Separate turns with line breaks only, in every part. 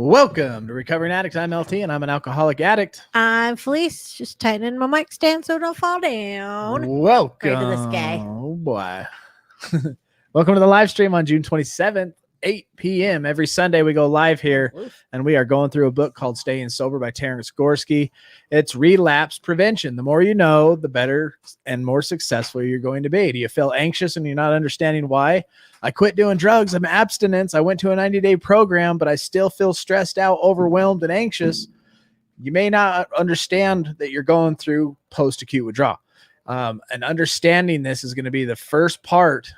Welcome to Recovering Addicts. I'm LT and I'm an alcoholic addict.
I'm Felice, just tightening my mic stand so don't fall down.
Welcome.
Pray to this guy.
Oh boy. Welcome to the live stream on June 27th, 8 p.m. Every Sunday we go live here and we are going through a book called Staying Sober by Terrence Gorski. It's relapse prevention. The more you know, the better and more successful you're going to be. Do you feel anxious and you're not understanding why? I quit doing drugs. I'm abstinence. I went to a 90-day program, but I still feel stressed out, overwhelmed, and anxious. You may not understand that you're going through post-acute withdrawal. And understanding this is going to be the first part.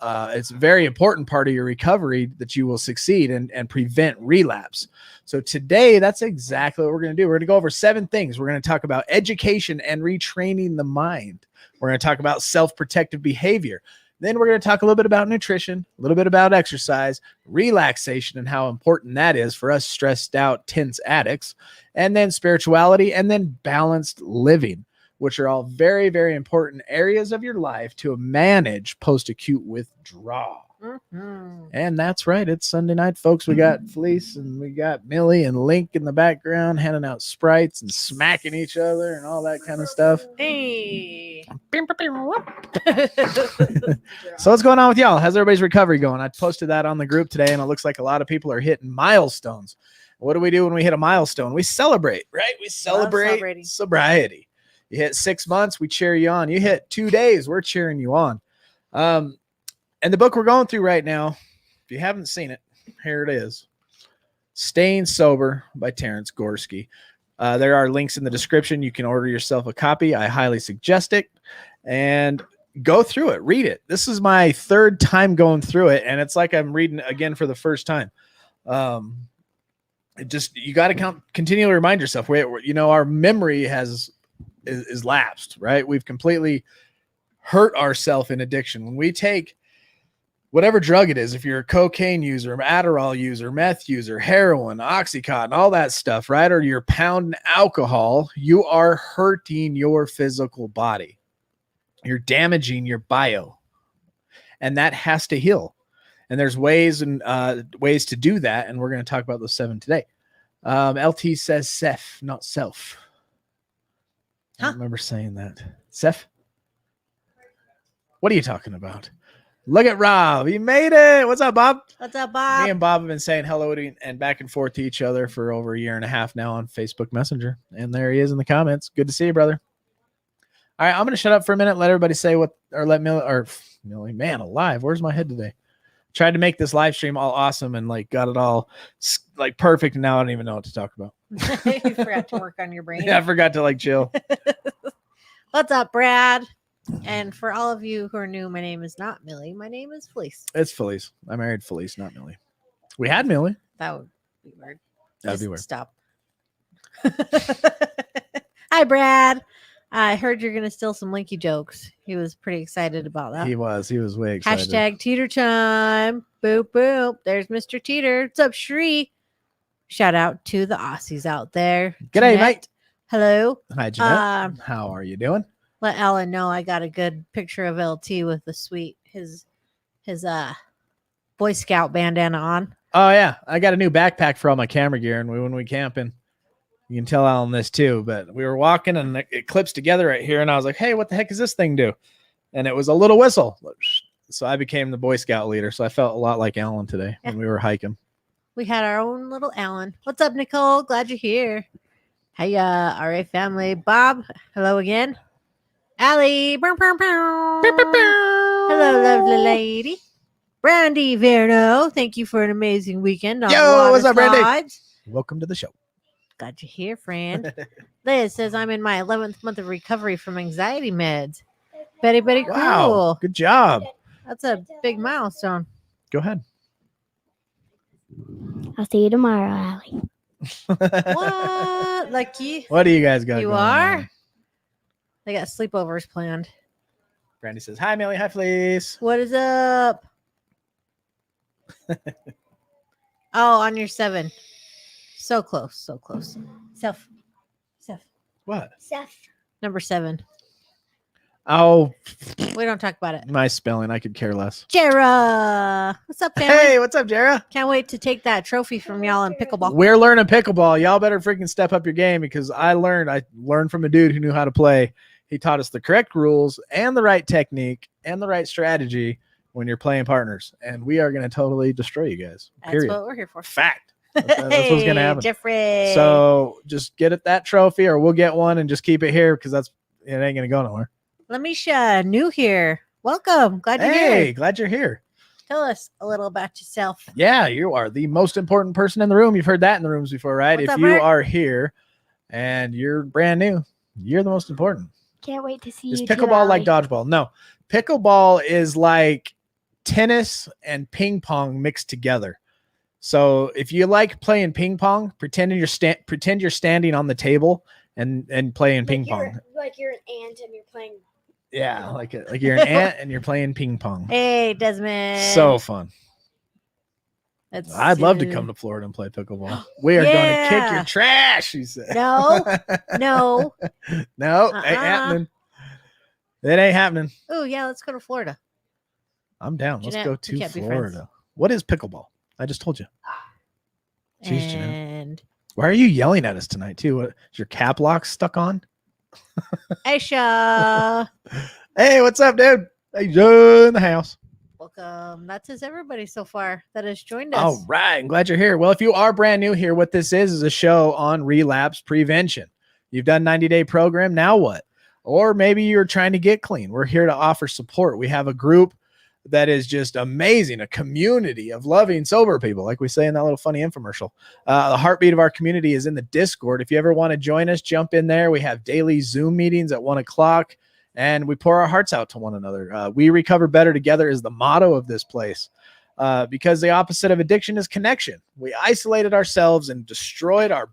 It's a very important part of your recovery that you will succeed and prevent relapse. So today, that's exactly what we're going to do. We're going to go over 7 things. We're going to talk about education and retraining the mind. We're going to talk about self-protective behavior. Then we're going to talk a little bit about nutrition, a little bit about exercise, relaxation, and how important that is for us stressed out, tense addicts, and then spirituality, and then balanced living, which are all very, very important areas of your life to manage post-acute withdrawal. Mm-hmm. And that's right. It's Sunday night, folks. We got Felice and we got Millie and Link in the background handing out Sprites and smacking each other and all that kind of stuff.
Hey.
So what's going on with y'all? How's everybody's recovery going? I posted that on the group today and it looks like a lot of people are hitting milestones. What do we do when we hit a milestone? We celebrate, right? We celebrate sobriety. You hit 6 months, we cheer you on. You hit 2 days, we're cheering you on. And the book we're going through right now, if you haven't seen it, here it is. Staying Sober by Terrence Gorski. There are links in the description. You can order yourself a copy. I highly suggest it. And go through it. Read it. This is my 3rd time going through it, and it's like I'm reading it again for the first time. You got to continually remind yourself. Our memory is lapsed, right? We've completely hurt ourselves in addiction. When we take whatever drug it is, if you're a cocaine user, Adderall user, meth user, heroin, Oxycontin, all that stuff, right? Or you're pounding alcohol, you are hurting your physical body. You're damaging your bio. And that has to heal. And there's ways to do that. And we're going to talk about those 7 today. LT says Seth, not self. I don't remember saying that. Seth? What are you talking about? Look at Rob. He made it. What's up, Bob?
What's up, Bob?
Me and Bob have been saying hello and back and forth to each other for over a year and a half now on Facebook Messenger. And there he is in the comments. Good to see you, brother. All right, I'm going to shut up for a minute. Let everybody say Millie, man alive. Where's my head today? Tried to make this live stream all awesome and got it all perfect. And now I don't even know what to talk about.
You forgot to work on your brain.
Yeah, I forgot to chill.
What's up, Brad? And for all of you who are new, my name is not Millie. My name is Felice.
It's Felice. I married Felice, not Millie. We had Millie.
That would be weird.
That'd be weird.
Stop. Hi, Brad. I heard you're going to steal some Linky jokes. He was pretty excited about that.
He was way excited.
Hashtag Teeter time. Boop, boop. There's Mr. Teeter. What's up, Shree? Shout out to the Aussies out there.
G'day,
Jeanette.
mate.
Hello.
Hi, Jeanette. How are you doing?
Let Ellen know I got a good picture of LT with his Boy Scout bandana on.
Oh yeah, I got a new backpack for all my camera gear, and when we camping, you can tell Alan this too. But we were walking, and it clips together right here, and I was like, "Hey, what the heck does this thing do?" And it was a little whistle. So I became the Boy Scout leader. So I felt a lot like Alan today when we were hiking.
We had our own little Alan. What's up, Nicole? Glad you're here. Hey, RA family. Bob, hello again. Allie. Hello, lovely lady. Brandy Verno. Thank you for an amazing weekend.
Yo, what's up, Brandy? Welcome to the show.
Glad you're here, friend. Liz says I'm in my 11th month of recovery from anxiety meds. Very cool.
Wow, good job.
That's a big milestone.
Go ahead.
I'll see you tomorrow, Allie.
What? Lucky.
What do you guys got?
You
going
are?
on?
They got sleepovers planned.
Brandy says, "Hi, Millie. Hi, Felice.
What is up?" Oh, on your 7. So close. Self.
What?
Seth.
Number 7.
Oh,
We don't talk about it.
my spelling. I could care less.
Jera, what's up, family?
Hey, what's up, Jara?
Can't wait to take that trophy from y'all in pickleball.
We're learning pickleball. Y'all better freaking step up your game because I learned from a dude who knew how to play. He taught us the correct rules and the right technique and the right strategy when you're playing partners. And we are going to totally destroy you guys.
That's what we're here for.
Fact. That's what's going to happen.
Jeffrey.
So just get it that trophy or we'll get one and just keep it here because it ain't going to go nowhere.
Lamisha, new here. Welcome. Glad you're
Hey,
here.
glad you're here.
Tell us a little about yourself.
Yeah, you are the most important person in the room. You've heard that in the rooms before, right?
What's
If
up,
you
Mark?
are here and you're brand new, you're the most important.
Can't wait to see
Is
you. too,
pickleball like
Allie.
dodgeball? No. Pickleball is like tennis and ping pong mixed together. So if you like playing ping pong, pretend you're standing on the table and playing ping pong.
Like you're an ant and you're playing.
Yeah, like you're an ant and you're playing ping pong.
Hey, Desmond.
So fun.
That's
I'd love to come to Florida and play pickleball. We are going to kick
Yeah.
your trash, he said.
No, no.
No, ain't happening. It ain't happening.
Oh, yeah, let's go to Florida.
I'm down. Let's
Jeanette,
go
we
to
can't be friends.
Florida. What is pickleball? I just told you. Jeez, Jeanette.
And
Why are you yelling at us tonight, too? What, is your cap lock stuck on?
Aisha.
Hey, what's up, dude? Hey, Joe in the house.
Welcome. That says everybody so far that has joined us.
All right. I'm glad you're here. Well, if you are brand new here, what this is a show on relapse prevention. You've done 90-day program. Now what? Or maybe you're trying to get clean. We're here to offer support. We have a group that is just amazing, a community of loving sober people, like we say in that little funny infomercial. The heartbeat of our community is in the Discord. If you ever want to join us, jump in there. We have daily Zoom meetings at 1:00, and we pour our hearts out to one another. We recover better together is the motto of this place, because the opposite of addiction is connection. We isolated ourselves and destroyed our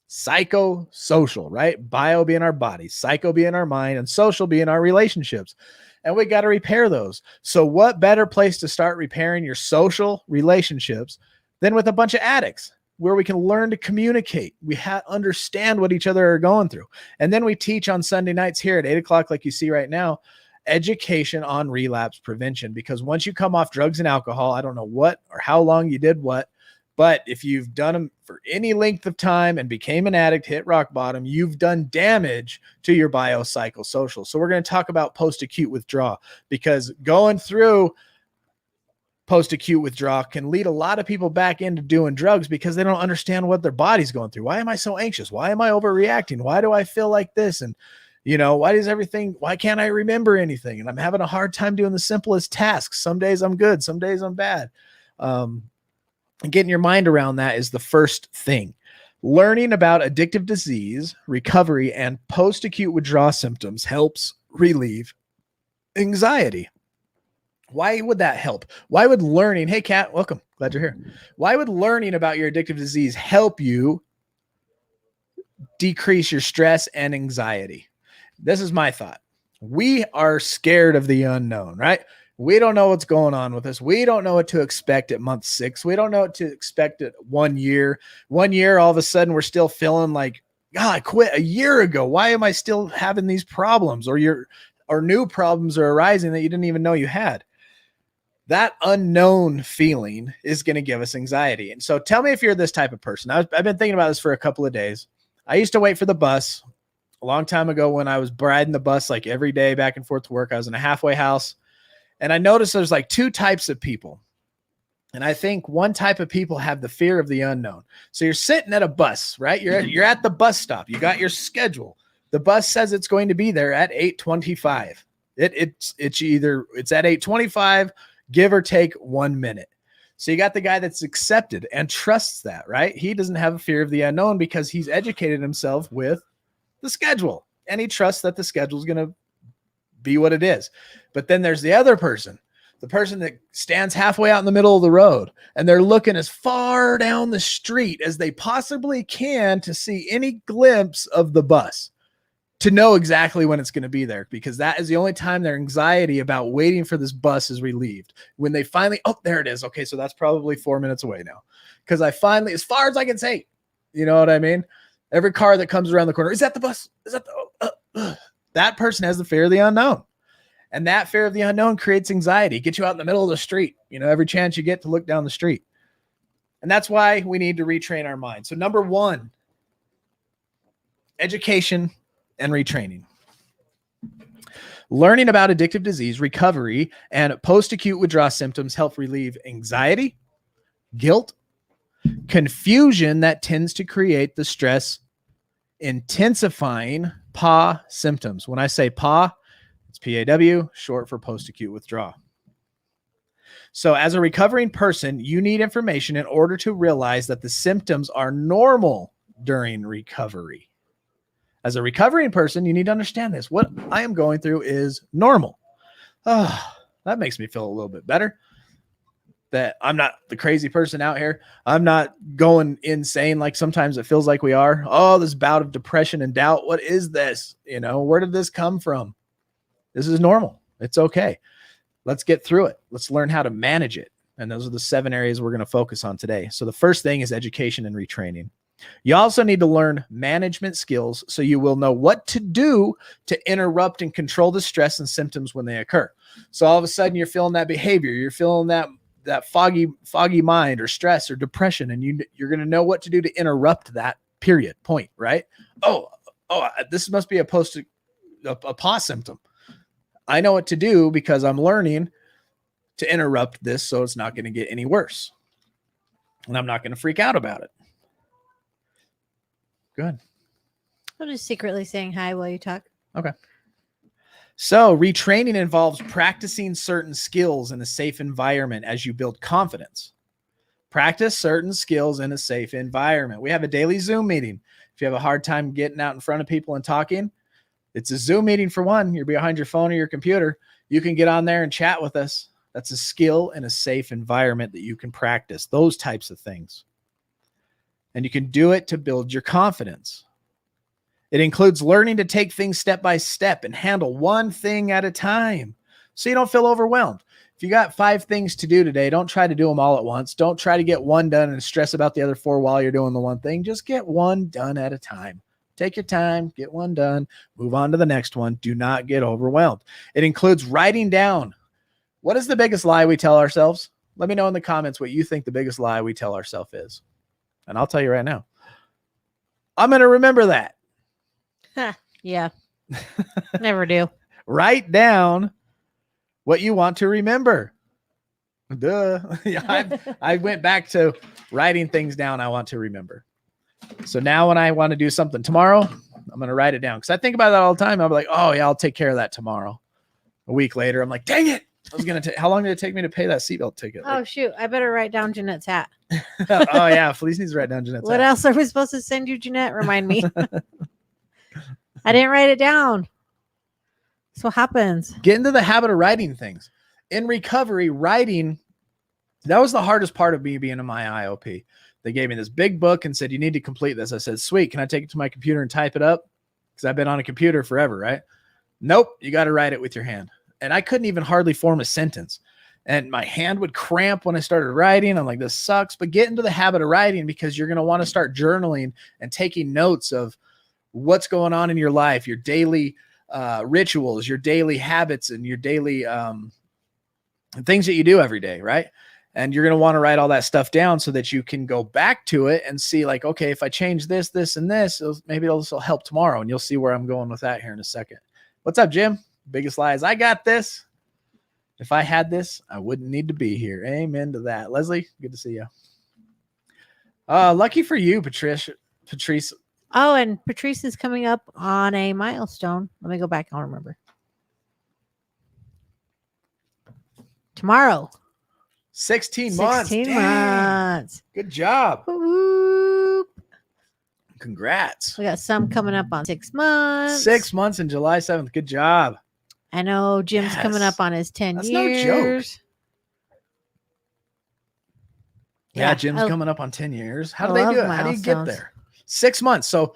psycho-social, right? Bio being our body, psycho being our mind, and social being our relationships. And we got to repair those. So what better place to start repairing your social relationships than with a bunch of addicts where we can learn to communicate. We understand what each other are going through. And then we teach on Sunday nights here at 8:00, like you see right now, education on relapse prevention. Because once you come off drugs and alcohol, I don't know what or how long you did what, but if you've done them for any length of time and became an addict, hit rock bottom, you've done damage to your biopsychosocial. So we're going to talk about post-acute withdrawal, because going through post-acute withdrawal can lead a lot of people back into doing drugs because they don't understand what their body's going through. Why am I so anxious? Why am I overreacting? Why do I feel like this? And why can't I remember anything? And I'm having a hard time doing the simplest tasks. Some days I'm good. Some days I'm bad. And getting your mind around that is the first thing. Learning about addictive disease, recovery, and post-acute withdrawal symptoms helps relieve anxiety. Why would that help? Why would learning, hey, Kat, welcome. Glad you're here. Why would learning about your addictive disease help you decrease your stress and anxiety? This is my thought. We are scared of the unknown, right? We don't know what's going on with us. We don't know what to expect at month 6. We don't know what to expect at 1 year. 1 year, all of a sudden, we're still feeling like, God, I quit a year ago. Why am I still having these problems? Or new problems are arising that you didn't even know you had. That unknown feeling is going to give us anxiety. And so tell me if you're this type of person. I've been thinking about this for a couple of days. I used to wait for the bus a long time ago when I was riding the bus like every day back and forth to work. I was in a halfway house. And I noticed there's like 2 types of people. And I think one type of people have the fear of the unknown. So you're sitting at a bus, right? You're at the bus stop. You got your schedule. The bus says it's going to be there at 8:25. It's at 8:25, give or take 1 minute. So you got the guy that's accepted and trusts that, right? He doesn't have a fear of the unknown because he's educated himself with the schedule. And he trusts that the schedule is going to be what it is. But then there's the other person, the person that stands halfway out in the middle of the road, and they're looking as far down the street as they possibly can to see any glimpse of the bus, to know exactly when it's going to be there, because that is the only time their anxiety about waiting for this bus is relieved. When they finally, oh, there it is. Okay, so that's probably 4 minutes away now, because I finally, as far as I can say, you know what I mean? Every car that comes around the corner, is that the bus? Is that the That person has the fear of the unknown. And that fear of the unknown creates anxiety. Get you out in the middle of the street, every chance you get to look down the street. And that's why we need to retrain our mind. So number 1, education and retraining. Learning about addictive disease, recovery, and post-acute withdrawal symptoms help relieve anxiety, guilt, confusion that tends to create the stress intensifying PAW symptoms. When I say PAW, it's PAW, short for post-acute withdrawal. So as a recovering person, you need information in order to realize that the symptoms are normal during recovery. As a recovering person, you need to understand this. What I am going through is normal. Oh, that makes me feel a little bit better. That I'm not the crazy person out here. I'm not going insane like sometimes it feels like we are. Oh, this bout of depression and doubt. What is this? Where did this come from? This is normal. It's okay. Let's get through it. Let's learn how to manage it. And those are the 7 areas we're going to focus on today. So the first thing is education and retraining. You also need to learn management skills so you will know what to do to interrupt and control the stress and symptoms when they occur. So all of a sudden you're feeling that behavior, you're feeling that foggy mind or stress or depression, and you're going to know what to do to interrupt that point, right? Oh, this must be a PAW symptom. I know what to do because I'm learning to interrupt this so it's not going to get any worse. And I'm not going to freak out about it. Good.
I'm just secretly saying hi while you talk.
Okay. So retraining involves practicing certain skills in a safe environment as you build confidence. Practice certain skills in a safe environment. We have a daily Zoom meeting. If you have a hard time getting out in front of people and talking, it's a Zoom meeting for one. You're behind your phone or your computer. You can get on there and chat with us. That's a skill in a safe environment that you can practice, those types of things. And you can do it to build your confidence. It includes learning to take things step by step and handle one thing at a time so you don't feel overwhelmed. If you got 5 things to do today, don't try to do them all at once. Don't try to get one done and stress about the other 4 while you're doing the one thing. Just get one done at a time. Take your time, get one done, move on to the next one. Do not get overwhelmed. It includes writing down. What is the biggest lie we tell ourselves? Let me know in the comments what you think the biggest lie we tell ourselves is. And I'll tell you right now, I'm going to remember that.
Yeah. Never do.
Write down what you want to remember. Duh. Yeah, I went back to writing things down I want to remember. So now when I want to do something tomorrow, I'm going to write it down. Because I think about that all the time. I'm like, oh, yeah, I'll take care of that tomorrow. A week later, I'm like, dang it. I was going to how long did it take me to pay that seatbelt ticket?
Oh, shoot. I better write down Jeanette's hat.
Oh, yeah. Felice needs to write down Jeanette's
What
hat.
else are we supposed to send you, Jeanette? Remind me. I didn't write it down. That's what happens.
Get into the habit of writing things. In recovery, writing, that was the hardest part of me being in my IOP. They gave me this big book and said, you need to complete this. I said, sweet. Can I take it to my computer and type it up? Because I've been on a computer forever, right? Nope. You got to write it with your hand. And I couldn't even hardly form a sentence. And my hand would cramp when I started writing. I'm like, this sucks. But get into the habit of writing because you're going to want to start journaling and taking notes of what's going on in your life, your daily rituals, your daily habits, and your daily things that you do every day, right? And you're going to want to write all that stuff down so that you can go back to it and see like, okay, if I change this, this, and this, maybe this will help tomorrow. And you'll see where I'm going with that here in a second. What's up, Jim? Biggest lie is I got this. If I had this, I wouldn't need to be here. Amen to that. Leslie, good to see you. Lucky for you, Patrice.
Oh, and Patrice is coming up on a milestone. Let me go back. I'll remember. Tomorrow.
16 months.
16
Dang.
months.
Good job.
Whoop.
Congrats.
We got some coming up on 6 months.
6 months in July 7th. Good job.
I know Jim's coming
Yes.
up on his 10
That's
years.
no joke. Yeah, Jim's
I-
coming up on 10 years. How
I
do they
love
do it? How do you get
milestones.
there? 6 months. So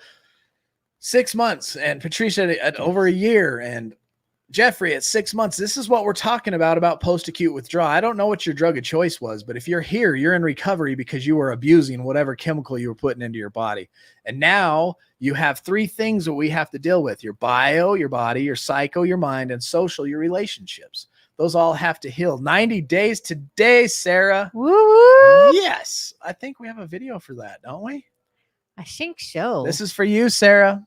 6 months. And Patricia at over a year. And Jeffrey, at 6 months, this is what we're talking about post-acute withdrawal. I don't know what your drug of choice was, but if you're here, you're in recovery because you were abusing whatever chemical you were putting into your body. And now you have 3 things that we have to deal with: your bio, your body, your psycho, your mind, and social, your relationships. Those all have to heal. 90 days today, Sarah.
Woo!
Yes. I think we have a video for that, don't we?
I think so.
This is for you, Sarah.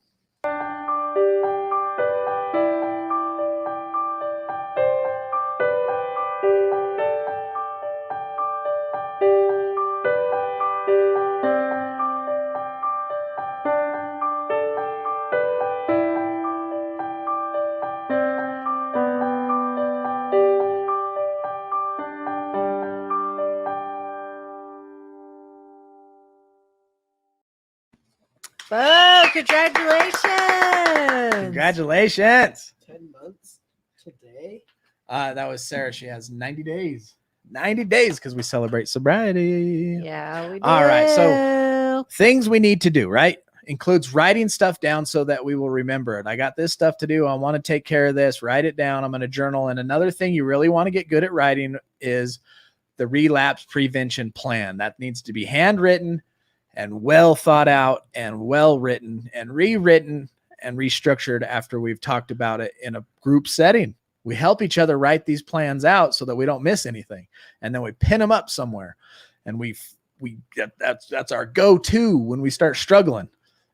Oh, congratulations.
Congratulations.
10 months today.
That was Sarah. She has 90 days. 90 days because we celebrate sobriety.
Yeah, we do.
All right, so things we need to do, right? Includes writing stuff down so that we will remember it. I got this stuff to do. I want to take care of this. Write it down. I'm going to journal. And another thing you really want to get good at writing is the relapse prevention plan. That needs to be handwritten and well thought out and well written and rewritten and restructured after we've talked about it in a group setting. We help each other write these plans out so that we don't miss anything. And then we pin them up somewhere. And that's our go-to when we start struggling.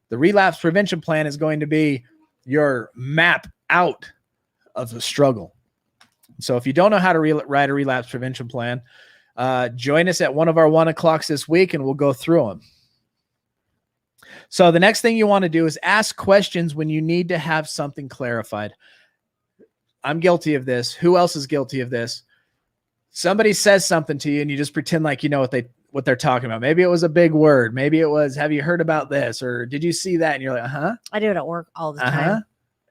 The relapse prevention plan is going to be your map out of the struggle. So if you don't know how to write a relapse prevention plan, join us at one of our 1 o'clocks this week and we'll go through them. So the next thing you want to do is ask questions when you need to have something clarified. I'm guilty of this. Who else is guilty of this? Somebody says something to you and you just pretend like you know what they're talking about. Maybe it was a big word. Maybe it was, have you heard about this? Or did you see that? And you're like, uh-huh.
I do it at work all the time.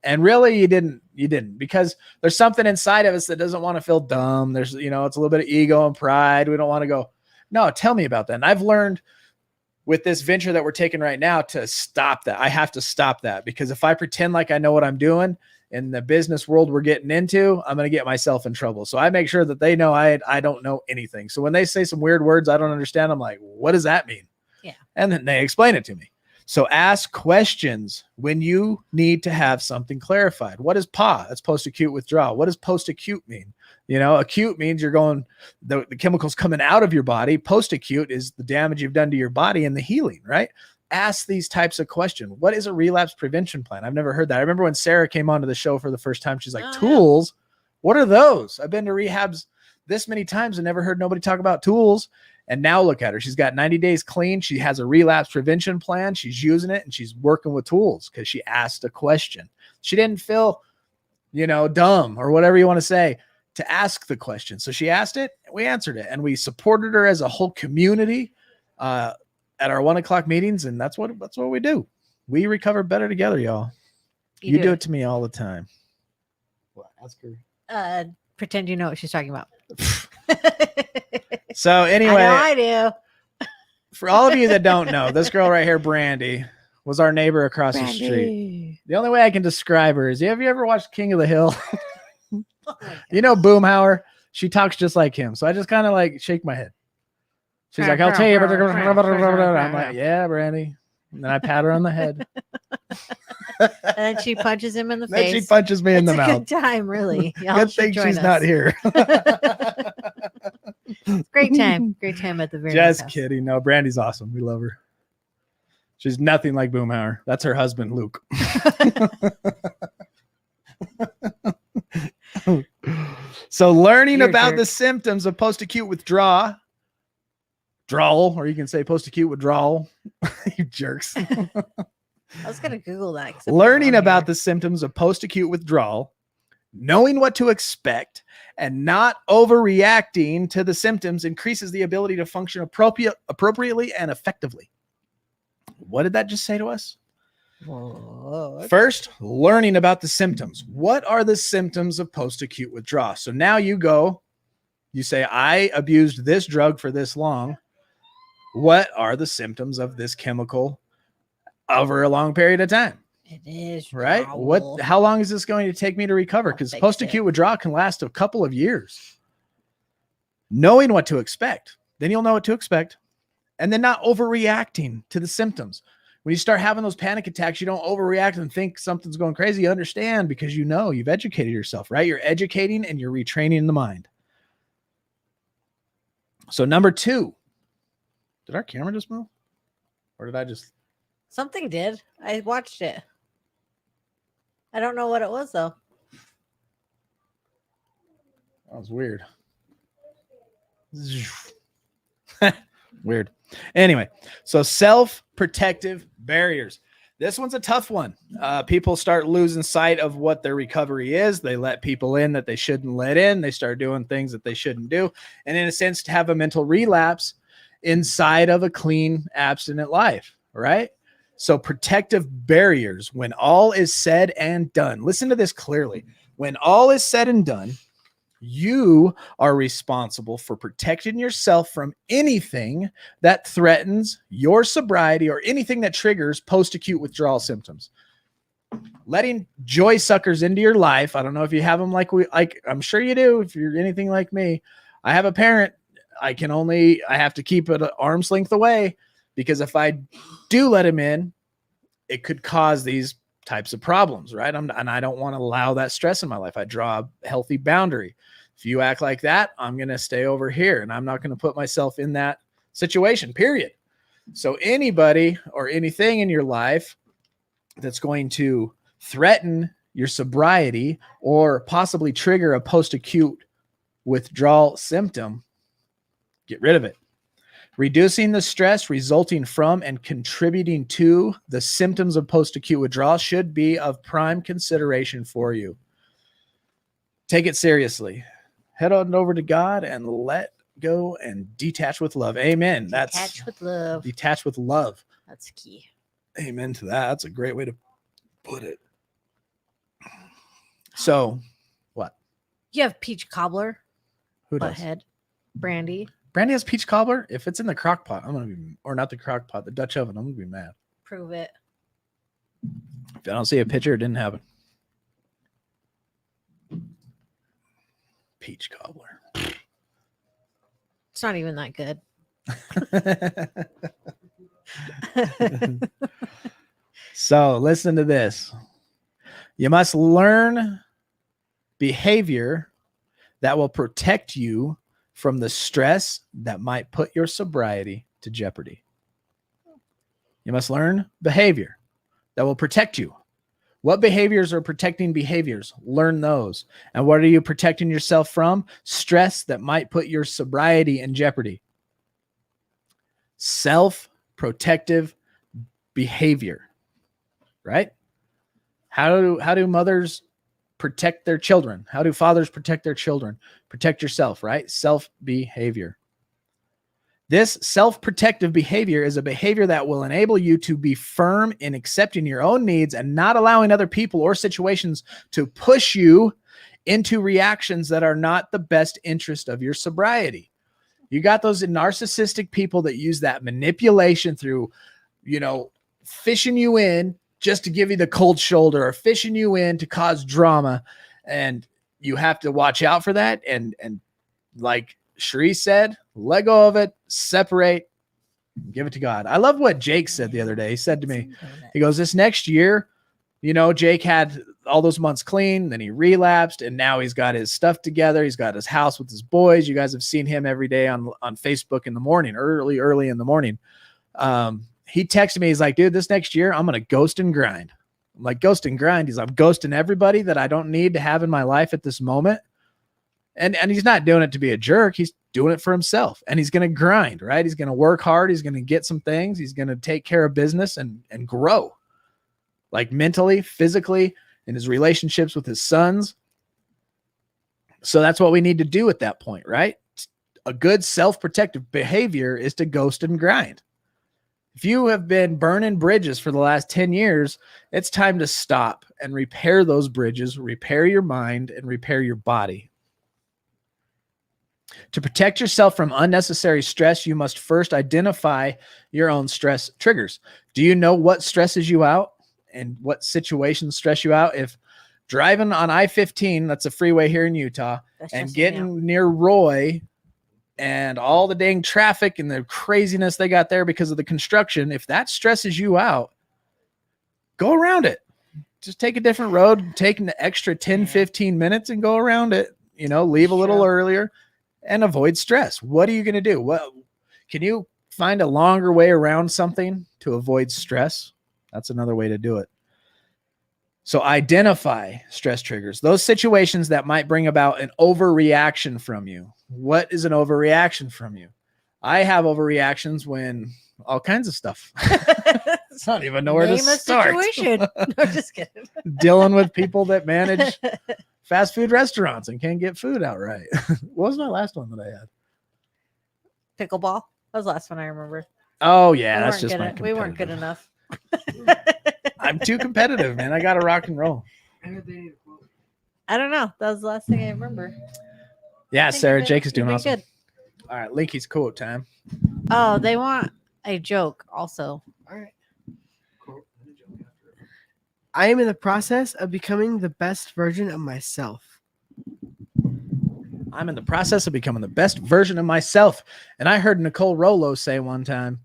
And really you didn't because there's something inside of us that doesn't want to feel dumb. There's, it's a little bit of ego and pride. We don't want to go, no, tell me about that. And I've learned with this venture that we're taking right now to stop that. I have to stop that because if I pretend like I know what I'm doing in the business world we're getting into, I'm going to get myself in trouble. So I make sure that they know I don't know anything. So when they say some weird words I don't understand, I'm like, what does that mean?
Yeah.
And then they explain it to me. So ask questions when you need to have something clarified. What is PAW? That's post-acute withdrawal. What does post-acute mean? Acute means you're going, the chemicals coming out of your body. Post-acute is the damage you've done to your body and the healing, right? Ask these types of questions. What is a relapse prevention plan? I've never heard that. I remember when Sarah came onto the show for the first time, she's like, tools? Yeah. What are those? I've been to rehabs this many times and never heard nobody talk about tools. And now look at her. She's got 90 days clean. She has a relapse prevention plan. She's using it and she's working with tools because she asked a question. She didn't feel, dumb or whatever you want to say to ask the question. So she asked it, we answered it, and we supported her as a whole community at our 1 o'clock meetings. And that's what we do. We recover better together, y'all. You do it to me all the time.
Well, ask her.
Pretend you know what she's talking about.
So anyway,
I do.
For all of you that don't know, this girl right here, Brandy, was our neighbor across the street. The only way I can describe her is, have you ever watched King of the Hill? Boomhauer? She talks just like him. So I just kind of like shake my head. She's like, I'll tell you. I'm like, yeah, Brandy. And then I pat her on the head.
And then she punches him in the face.
Then she punches me in the mouth.
Good time, really.
Good thing she's not here.
Great time at the very
Just kidding. No, Brandy's awesome. We love her. She's nothing like Boomhauer. That's her husband, Luke. So learning about the symptoms of post-acute withdrawal, or you can say post-acute withdrawal. You jerks.
I was going to Google that.
Learning about the symptoms of post-acute withdrawal, knowing what to expect, and not overreacting to the symptoms increases the ability to function appropriately and effectively. What did that just say to us?
Whoa.
First, learning about the symptoms. What are the symptoms of post-acute withdrawal? So now you say, I abused this drug for this long. What are the symptoms of this chemical over a long period of time?
It is
right?
Withdrawal.
How long is this going to take me to recover?
I'll
Because
fix
post-acute
it.
withdrawal can last a couple of years. Knowing what to expect, then you'll know what to expect, and then not overreacting to the symptoms. When you start having those panic attacks, you don't overreact and think something's going crazy. You understand because you know you've educated yourself, right? You're educating and you're retraining the mind. So number 2, did our camera just move? Or did I just?
Something did. I watched it. I don't know what it was though.
That was weird. Weird. Anyway, so self-protective barriers. This one's a tough one. People start losing sight of what their recovery is. They let people in that they shouldn't let in. They start doing things that they shouldn't do. And in a sense, to have a mental relapse inside of a clean, abstinent life, right? So protective barriers, when all is said and done. Listen to this clearly. When all is said and done, you are responsible for protecting yourself from anything that threatens your sobriety or anything that triggers post-acute withdrawal symptoms. Letting joy suckers into your life. I don't know if you have them like I'm sure you do. If you're anything like me, I have a parent. I have to keep it at arm's length away, because if I do let him in, it could cause these types of problems, right? And I don't want to allow that stress in my life. I draw a healthy boundary. If you act like that, I'm going to stay over here, and I'm not going to put myself in that situation, period. So anybody or anything in your life that's going to threaten your sobriety or possibly trigger a post-acute withdrawal symptom, get rid of it. Reducing the stress resulting from and contributing to the symptoms of post-acute withdrawal should be of prime consideration for you. Take it seriously. Head on over to God and let go and detach with love. Amen.
Detach with love.
Detach with love.
That's key.
Amen to that. That's a great way to put it. So, what?
You have peach cobbler.
Who does?
Butthead. Brandy.
Brandy has peach cobbler. If it's in the crock pot, I'm going to be, or not the crock pot, the Dutch oven, I'm going to be mad.
Prove it.
If I don't see a picture, it didn't happen. Peach cobbler.
It's not even that good.
So listen to this. You must learn behavior that will protect you from the stress that might put your sobriety to jeopardy. You must learn behavior that will protect you. What behaviors are protecting behaviors? Learn those. And what are you protecting yourself from? Stress that might put your sobriety in jeopardy. Self-protective behavior, right? How do mothers protect their children? How do fathers protect their children? Protect yourself, right? Self-behavior. This self-protective behavior is a behavior that will enable you to be firm in accepting your own needs and not allowing other people or situations to push you into reactions that are not the best interest of your sobriety. You got those narcissistic people that use that manipulation through, fishing you in just to give you the cold shoulder or fishing you in to cause drama. And you have to watch out for that. And like Cherie said, let go of it, separate, give it to God. I love what Jake said the other day. He said to me, he goes, this next year, Jake had all those months clean, then he relapsed, and now he's got his stuff together. He's got his house with his boys. You guys have seen him every day on Facebook in the morning, early in the morning. He texted me. He's like, dude, this next year, I'm going to ghost and grind. I'm like, ghost and grind. I'm ghosting everybody that I don't need to have in my life at this moment. And he's not doing it to be a jerk. He's doing it for himself, and he's going to grind, right? He's going to work hard. He's going to get some things. He's going to take care of business and grow, like mentally, physically, in his relationships with his sons. So that's what we need to do at that point, right? A good self-protective behavior is to ghost and grind. If you have been burning bridges for the last 10 years, it's time to stop and repair those bridges, repair your mind, and repair your body. To protect yourself from unnecessary stress, you must first identify your own stress triggers. Do you know what stresses you out and what situations stress you out. If driving on I-15, that's a freeway here in Utah,
That's
and
stressing me out.
getting near Roy and all the dang traffic and the craziness they got there because of the construction, if that stresses you out, go around it. Just take a different road, take an extra 10, 15 minutes and go around it, leave a little earlier and avoid stress. What are you going to do? Well, can you find a longer way around something to avoid stress? That's another way to do it. So identify stress triggers, those situations that might bring about an overreaction from you. What is an overreaction from you? I have overreactions when all kinds of stuff. I don't even know where to start.
Situation. No, just kidding.
Dealing with people that manage fast food restaurants and can't get food out right. What was my last one that I had?
Pickleball. That was the last one I remember.
Oh yeah, that's
We
just
weren't
my
we weren't good
competitive.
enough.
I'm too competitive, man. I got to rock and roll.
I don't know. That was the last thing I remember.
Yeah,
I think
Sarah,
you've been-
Jake is doing
you've been
awesome. All right, Linky's quote time.
good. Oh, they want a joke also.
All right. Cool. I am in the process of becoming the best version of myself.
I'm in the process of becoming the best version of myself. And I heard Nicole Rollo say one time,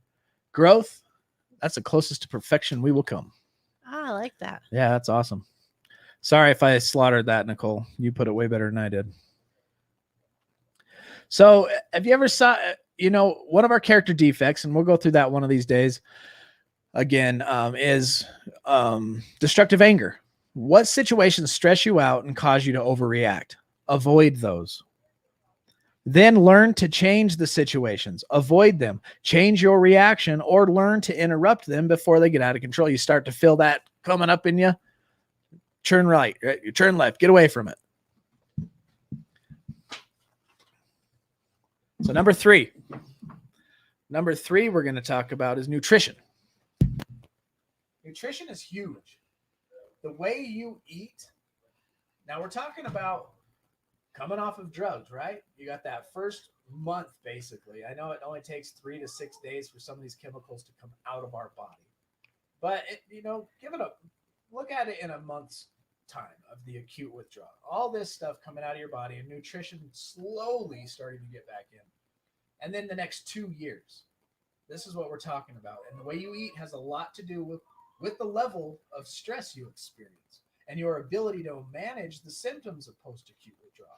growth, that's the closest to perfection we will come.
Oh, I like that.
Yeah, that's awesome. Sorry if I slaughtered that, Nicole. You put it way better than I did. So have you ever saw, one of our character defects, and we'll go through that one of these days again, is destructive anger. What situations stress you out and cause you to overreact? Avoid those. Then learn to change the situations. Avoid them. Change your reaction or learn to interrupt them before they get out of control. You start to feel that coming up in you. Turn right. You turn left. Get away from it. So number three we're going to talk about is nutrition. Nutrition is huge. The way you eat. Now we're talking about coming off of drugs, right? You got that first month, basically. I know it only takes 3 to 6 days for some of these chemicals to come out of our body. But, give it look at it in a month's time of the acute withdrawal. All this stuff coming out of your body and nutrition slowly starting to get back in. And then the next 2 years. This is what we're talking about. And the way you eat has a lot to do with the level of stress you experience and your ability to manage the symptoms of post-acute withdrawal.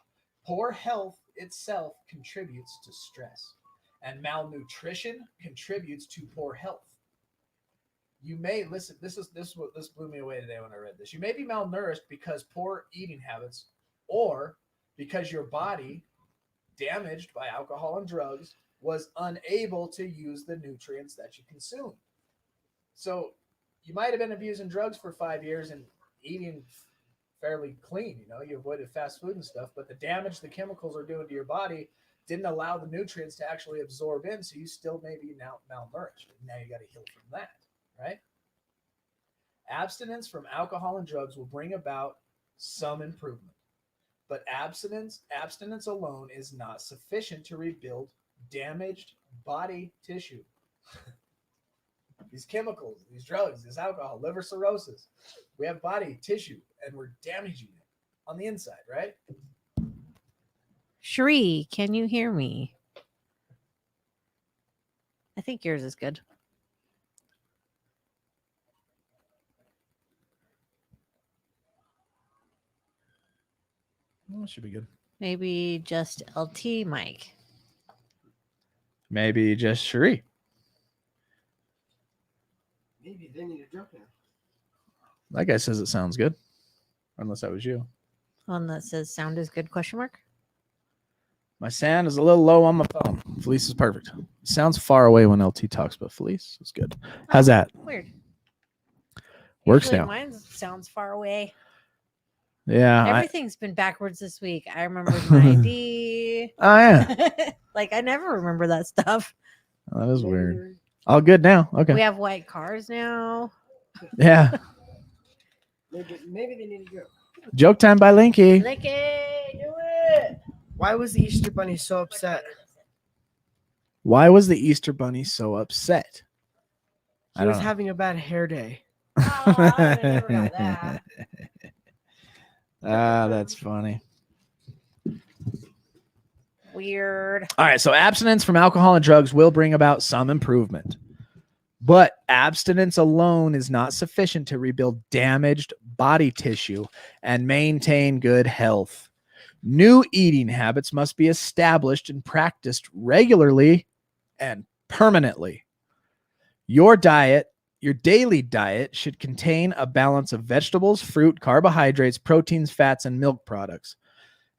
Poor health itself contributes to stress, and malnutrition contributes to poor health. You may this blew me away today when I read this. You may be malnourished because poor eating habits, or because your body, damaged by alcohol and drugs, was unable to use the nutrients that you consume. So you might have been abusing drugs for 5 years and eating fairly clean. You avoided fast food and stuff, but the damage the chemicals are doing to your body didn't allow the nutrients to actually absorb in. So you still may be now malnourished. Now you got to heal from that, right? Abstinence from alcohol and drugs will bring about some improvement, but abstinence alone is not sufficient to rebuild damaged body tissue. These chemicals, these drugs, this alcohol, liver cirrhosis. We have body tissue and we're damaging it on the inside, right?
Shree, can you hear me? I think yours is good.
Well, that should be good.
Maybe just LT Mike.
Maybe just Cherie.
Maybe they need a joke now.
That guy says it sounds good. Unless that was you.
One that says sound is good ?
My sound is a little low on my phone. Felice is perfect. It sounds far away when LT talks, but Felice is good. How's that?
Weird.
Works
Usually
now.
Mine sounds far away.
Yeah.
Everything's been backwards this week. I remembered my ID.
Oh, yeah.
Like, I never remember that stuff.
Oh, that is weird. All good now. Okay.
We have white cars now.
Yeah.
Maybe they need a joke.
Joke time by Linky.
Lick it. Do it.
Why was the Easter Bunny so upset?
Why was the Easter Bunny so upset?
He was having a bad hair day.
Oh, I would've never got that.
Ah, that's funny.
Weird.
All right, so abstinence from alcohol and drugs will bring about some improvement. But abstinence alone is not sufficient to rebuild damaged body tissue and maintain good health. New eating habits must be established and practiced regularly and permanently. Your daily diet should contain a balance of vegetables, fruit, carbohydrates, proteins, fats, and milk products.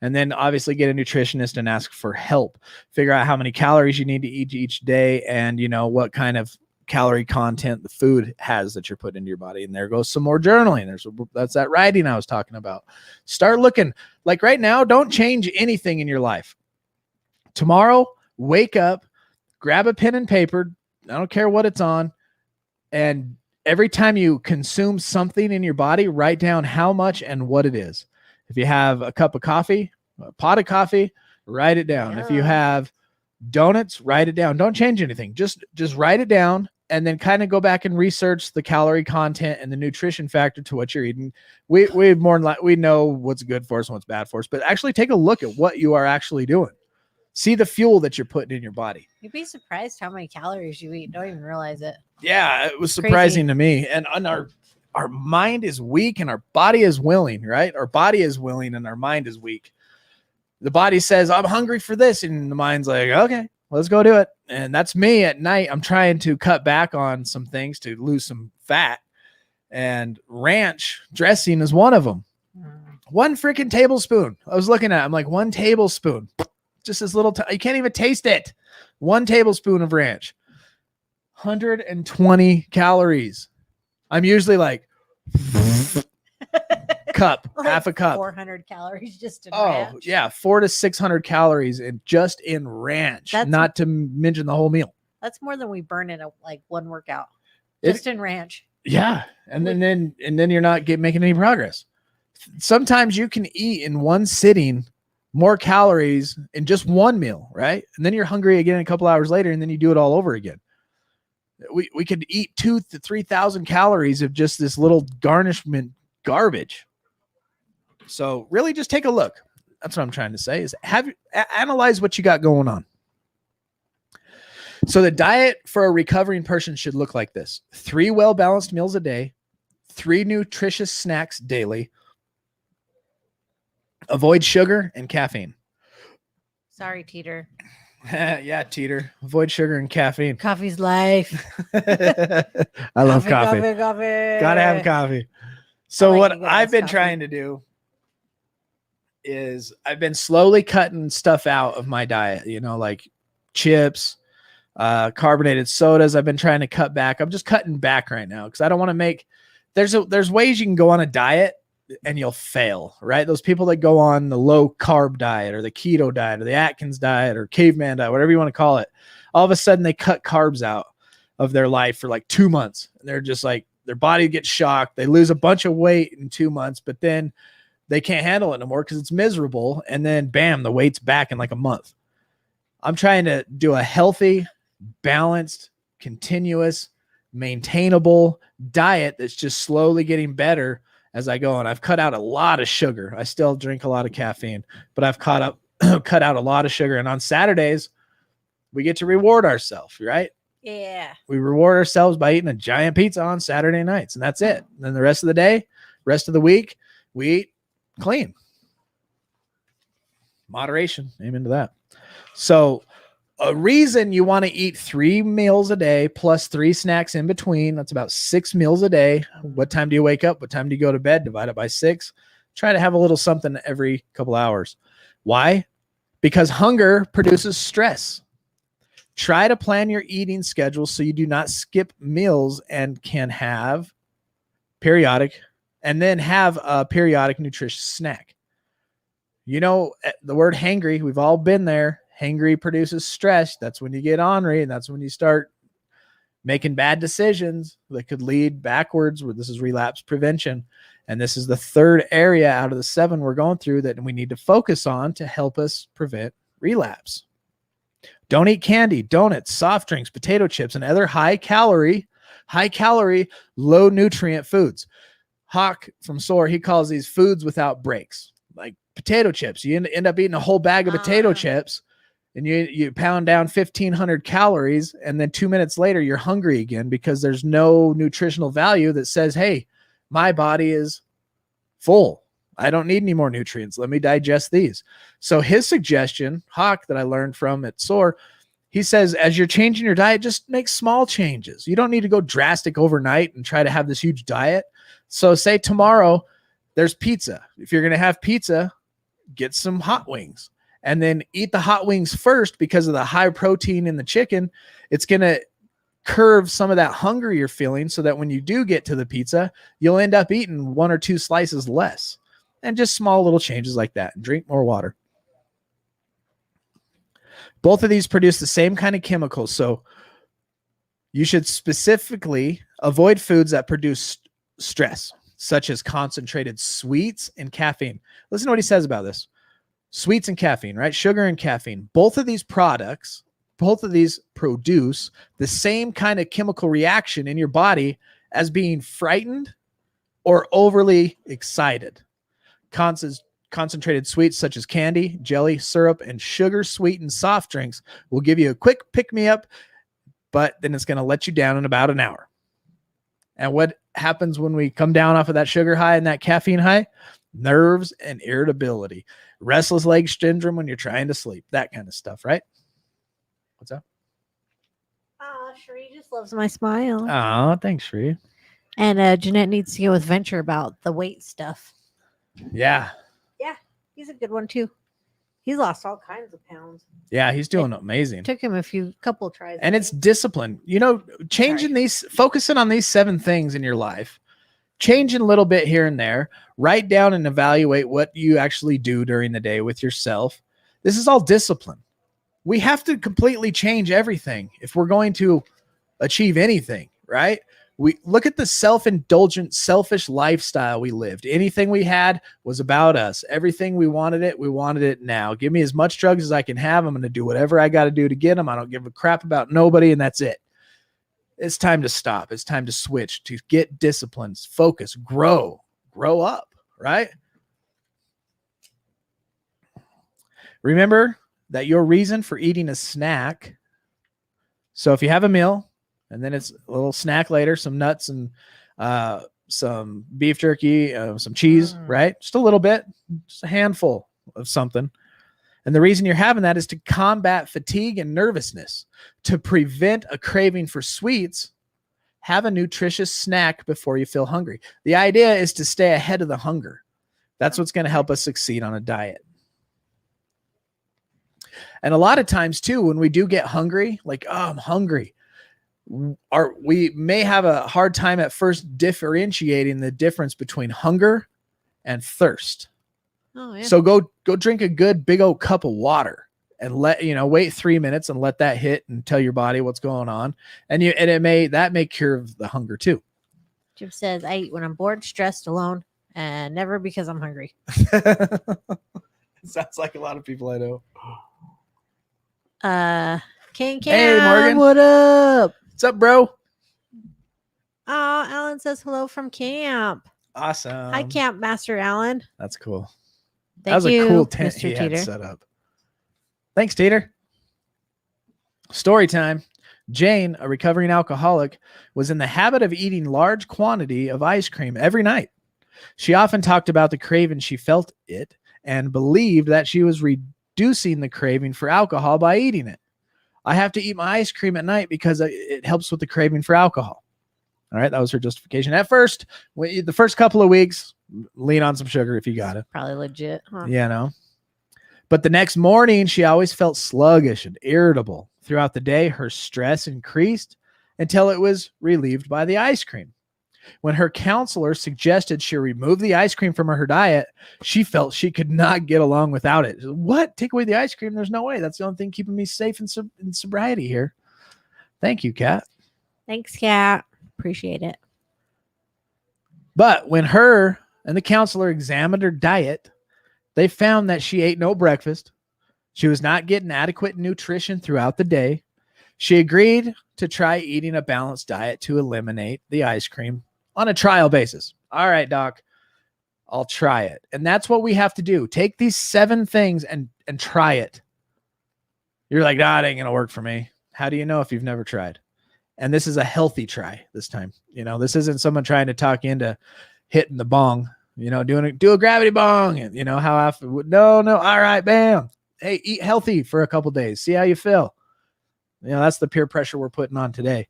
And then obviously get a nutritionist and ask for help. Figure out how many calories you need to eat each day and, what kind of calorie content the food has that you're putting into your body. And there goes some more journaling. That's that writing I was talking about. Start looking. Like right now, don't change anything in your life. Tomorrow, wake up, grab a pen and paper. I don't care what it's on. And every time you consume something in your body, write down how much and what it is. If you have a cup of coffee, a pot of coffee, write it down.
Yeah.
If you have donuts, write it down. Don't change anything. Just write it down and then kind of go back and research the calorie content and the nutrition factor to what you're eating. We know what's good for us and what's bad for us, but actually take a look at what you are actually doing. See the fuel that you're putting in your body.
You'd be surprised how many calories you eat. Don't even realize it.
Yeah, it was surprising to me. And on our mind is weak and our body is willing, right? Our body is willing and our mind is weak. The body says, I'm hungry for this. And the mind's like, okay, let's go do it. And that's me at night. I'm trying to cut back on some things to lose some fat. And ranch dressing is one of them. One freaking tablespoon. I was looking at it. I'm like, 1 tablespoon. Just this little, you can't even taste it. 1 tablespoon of ranch. 120 calories. I'm usually like cup,
Like
half a cup.
400 calories just in
Oh,
ranch.
yeah. 400 to 600 calories just in ranch, not to mention the whole meal.
That's more than we burn in one workout.
It-
Just in ranch.
Yeah. And then you're not making any progress. Sometimes you can eat in one sitting more calories in just one meal, right? And then you're hungry again a couple hours later, and then you do it all over again. We could eat 2,000 to 3,000 calories of just this little garnishment garbage. So really just take a look. That's what I'm trying to say is analyze what you got going on. So the diet for a recovering person should look like this: 3 well-balanced meals a day, 3 nutritious snacks daily, avoid sugar and caffeine.
Sorry, Teeter.
Yeah, Teeter. Avoid sugar and caffeine.
Coffee's life.
I love coffee.
Coffee.
Gotta have coffee. So
like
what
you gotta
I've
have
been
coffee.
trying to do is I've been slowly cutting stuff out of my diet, like chips, carbonated sodas. I've been trying to cut back. I'm just cutting back right now because I don't want to make there's ways you can go on a diet and you'll fail, right? Those people that go on the low carb diet or the keto diet or the Atkins diet or caveman diet, whatever you want to call it, all of a sudden they cut carbs out of their life for like 2 months. And they're just like, their body gets shocked. They lose a bunch of weight in 2 months, but then they can't handle it no more because it's miserable. And then bam, the weight's back in like a month. I'm trying to do a healthy, balanced, continuous, maintainable diet that's just slowly getting better as I go on. I've cut out a lot of sugar. I still drink a lot of caffeine, but I've cut out a lot of sugar. And on Saturdays, we get to reward ourselves, right?
Yeah.
We reward ourselves by eating a giant pizza on Saturday nights, and that's it. And then the rest of the day, rest of the week, we eat clean. Moderation. Amen to that. So a reason you want to eat 3 meals a day plus 3 snacks in between. That's about 6 meals a day. What time do you wake up? What time do you go to bed? Divide it by 6. Try to have a little something every couple hours. Why? Because hunger produces stress. Try to plan your eating schedule so you do not skip meals and can have periodic nutritious snack. The word hangry, we've all been there. Hangry produces stress. That's when you get ornery, and that's when you start making bad decisions that could lead backwards. Where this is relapse prevention. And this is the 3rd area out of the 7 we're going through that we need to focus on to help us prevent relapse. Don't eat candy, donuts, soft drinks, potato chips, and other high calorie, high calorie, low nutrient foods. Hawk from SOAR, he calls these foods without breaks, like potato chips. You end up eating a whole bag of potato chips, and you pound down 1,500 calories, and then 2 minutes later, you're hungry again because there's no nutritional value that says, hey, my body is full. I don't need any more nutrients. Let me digest these. So his suggestion, Hawk, that I learned from at SOAR, he says, as you're changing your diet, just make small changes. You don't need to go drastic overnight and try to have this huge diet. So say tomorrow there's pizza. If you're going to have pizza, get some hot wings and then eat the hot wings first because of the high protein in the chicken. It's going to curve some of that hunger you're feeling so that when you do get to the pizza, you'll end up eating 1 or 2 slices less. And just small little changes like that. Drink more water. Both of these produce the same kind of chemicals. So you should specifically avoid foods that produce stress, such as concentrated sweets and caffeine. Listen to what he says about this. Sweets and caffeine, right? Sugar and caffeine. Both of these products, both of these produce the same kind of chemical reaction in your body as being frightened or overly excited. Concentrated sweets such as candy, jelly, syrup, and sugar-sweetened soft drinks will give you a quick pick-me-up, but then it's going to let you down in about an hour. And what happens when we come down off of that sugar high and that caffeine high? Nerves and irritability, restless leg syndrome when you're trying to sleep, that kind of stuff, right? What's up?
Sheree just loves my smile.
Oh, thanks, Sheree.
And Jeanette needs to go with Venture about the weight stuff.
Yeah.
Yeah, he's a good one too. He's lost all kinds of pounds.
Yeah, he's doing amazing.
Took him a couple tries.
And it's discipline. You know, focusing on these 7 things in your life, changing a little bit here and there, write down and evaluate what you actually do during the day with yourself. This is all discipline. We have to completely change everything if we're going to achieve anything, right? We look at the self-indulgent, selfish lifestyle we lived. Anything we had was about us. Everything we wanted it now. Give me as much drugs as I can have. I'm going to do whatever I got to do to get them. I don't give a crap about nobody, and that's it. It's time to stop. It's time to switch, to get disciplines, focus, grow up, right? Remember that your reason for eating a snack. So if you have a meal, and then it's a little snack later, some nuts and some beef jerky, some cheese, right? Just a little bit, just a handful of something. And the reason you're having that is to combat fatigue and nervousness. To prevent a craving for sweets, have a nutritious snack before you feel hungry. The idea is to stay ahead of the hunger. That's what's going to help us succeed on a diet. And a lot of times too, when we do get hungry, like, oh, I'm hungry, we may have a hard time at first differentiating the difference between hunger and thirst.
Oh, yeah.
So go drink a good big old cup of water and wait 3 minutes and let that hit and tell your body what's going on. And that may cure the hunger too.
Jim says, I eat when I'm bored, stressed, alone, and never because I'm hungry.
Sounds like a lot of people I know.
King Cam,
Hey, Morgan.
what up?
What's up, bro?
Oh, Alan says hello from camp.
Awesome.
Hi, Camp Master Alan.
That's cool.
Thank
That was
you,
a cool tent
Mr.
he had
Teeter.
set up. Thanks, Teeter. Story time. Jane, a recovering alcoholic, was in the habit of eating large quantity of ice cream every night. She often talked about the craving she felt it and believed that she was reducing the craving for alcohol by eating it. I have to eat my ice cream at night because it helps with the craving for alcohol. All right, that was her justification. At first, the first couple of weeks, lean on some sugar if you got it.
Probably legit, huh?
You know. But the next morning, she always felt sluggish and irritable. Throughout the day, her stress increased until it was relieved by the ice cream. When her counselor suggested she remove the ice cream from her diet, she felt she could not get along without it. What? Take away the ice cream? There's no way. That's the only thing keeping me safe in sobriety here. Thank you, Kat.
Thanks, Kat. Appreciate it.
But when her and the counselor examined her diet, they found that she ate no breakfast. She was not getting adequate nutrition throughout the day. She agreed to try eating a balanced diet to eliminate the ice cream on a trial basis. All right, doc, I'll try it. And that's what we have to do. Take these 7 things and try it. You're like, nah, it ain't going to work for me. How do you know if you've never tried? And this is a healthy try this time. You know, this isn't someone trying to talk you into hitting the bong, you know, do a gravity bong. And you know how often, no. All right, bam. Hey, eat healthy for a couple days. See how you feel. You know, that's the peer pressure we're putting on today.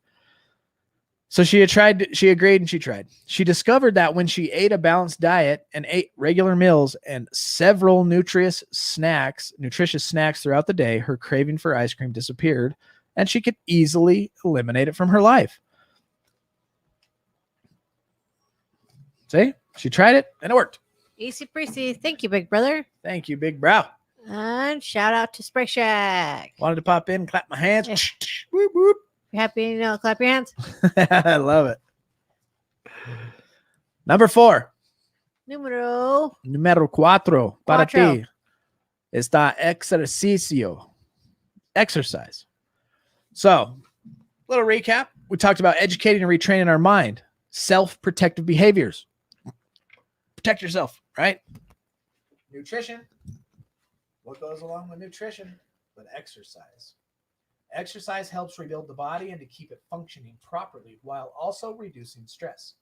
So she agreed and she tried. She discovered that when she ate a balanced diet and ate regular meals and several nutritious snacks throughout the day, her craving for ice cream disappeared and she could easily eliminate it from her life. See, she tried it and it worked.
Easy breezy. Thank you, big brother.
Thank you, big bro.
And shout out to Spray Shack.
Wanted to pop in, clap my hands.
Yeah.
Whoop, whoop.
You happy? You know, clap your hands.
I love it. Number 4.
Número
4 para
Cuatro.
ti está ejercicio. Exercise. So, little recap. We talked about educating and retraining our mind. Self-protective behaviors. Protect yourself, right? Nutrition. What goes along with nutrition? But exercise. Exercise helps rebuild the body and to keep it functioning properly while also reducing stress.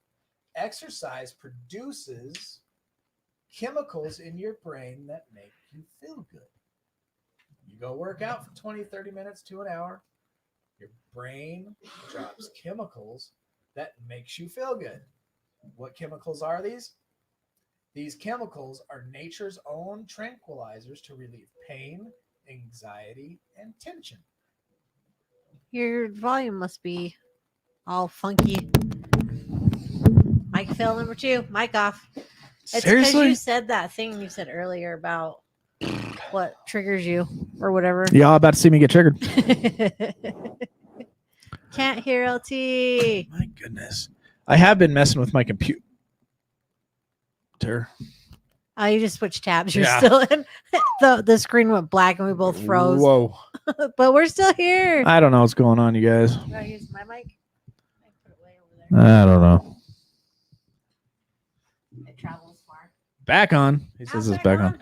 Exercise produces chemicals in your brain that make you feel good. You go work out for 20, 30 minutes to an hour, your brain drops chemicals that makes you feel good. What chemicals are these? These chemicals are nature's own tranquilizers to relieve pain, anxiety, and tension.
Your volume must be all funky. Mic fail number 2. Mic off. It's because
Seriously?
you said that thing you said earlier about what triggers you or whatever.
Y'all about to see me get triggered.
Can't hear LT.
My goodness. I have been messing with my computer.
Oh, you just switched tabs. You're
Yeah.
still in. The screen went black and we both froze.
Whoa.
But we're still here.
I don't know what's going on, you guys.
Do I use my mic? I put it way over there.
I don't know.
It travels far.
Back on. He says it's back on.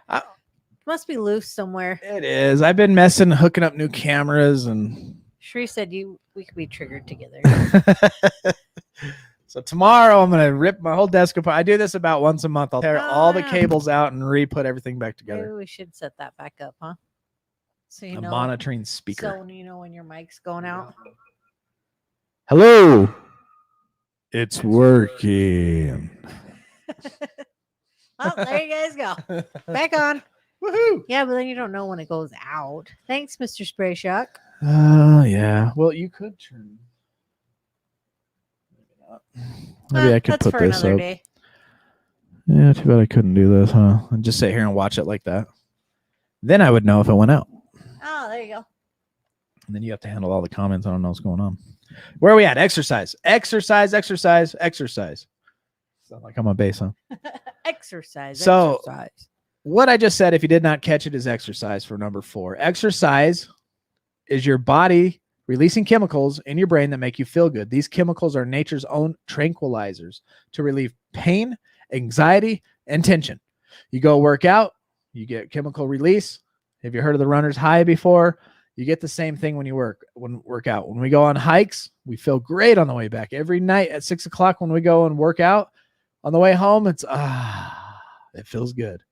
It must be loose somewhere.
It is. I've been hooking up new cameras and
Shree said we could be triggered together.
so tomorrow I'm gonna rip my whole desk apart. I do this about once a month. I'll tear all the cables out and re-put everything back
Maybe
together.
we should set that back up, huh? So you
A
know,
monitoring speaker.
so you know when your mic's going out.
Hello. It's working.
Well, there you guys go. Back on.
Woohoo!
Yeah, but then you don't know when it goes out. Thanks, Mr. Spray Shock.
Oh yeah. Well, you could turn. Maybe I could
That's
put
for
this
another
up.
day.
Yeah, too bad I couldn't do this, huh? And just sit here and watch it like that. Then I would know if it went out.
Oh, there you go.
And then you have to handle all the comments. I don't know what's going on. Where are we at? Exercise. Exercise. Sound like I'm on base, huh?
Exercise.
So-
Exercise.
What I just said, if you did not catch it, is exercise for number 4. Exercise is your body releasing chemicals in your brain that make you feel good. These chemicals are nature's own tranquilizers to relieve pain, anxiety, and tension. You go work out, you get chemical release. Have you heard of the runner's high before? You get the same thing when you work out. When we go on hikes, we feel great on the way back. Every night at 6 o'clock when we go and work out, on the way home, it feels good.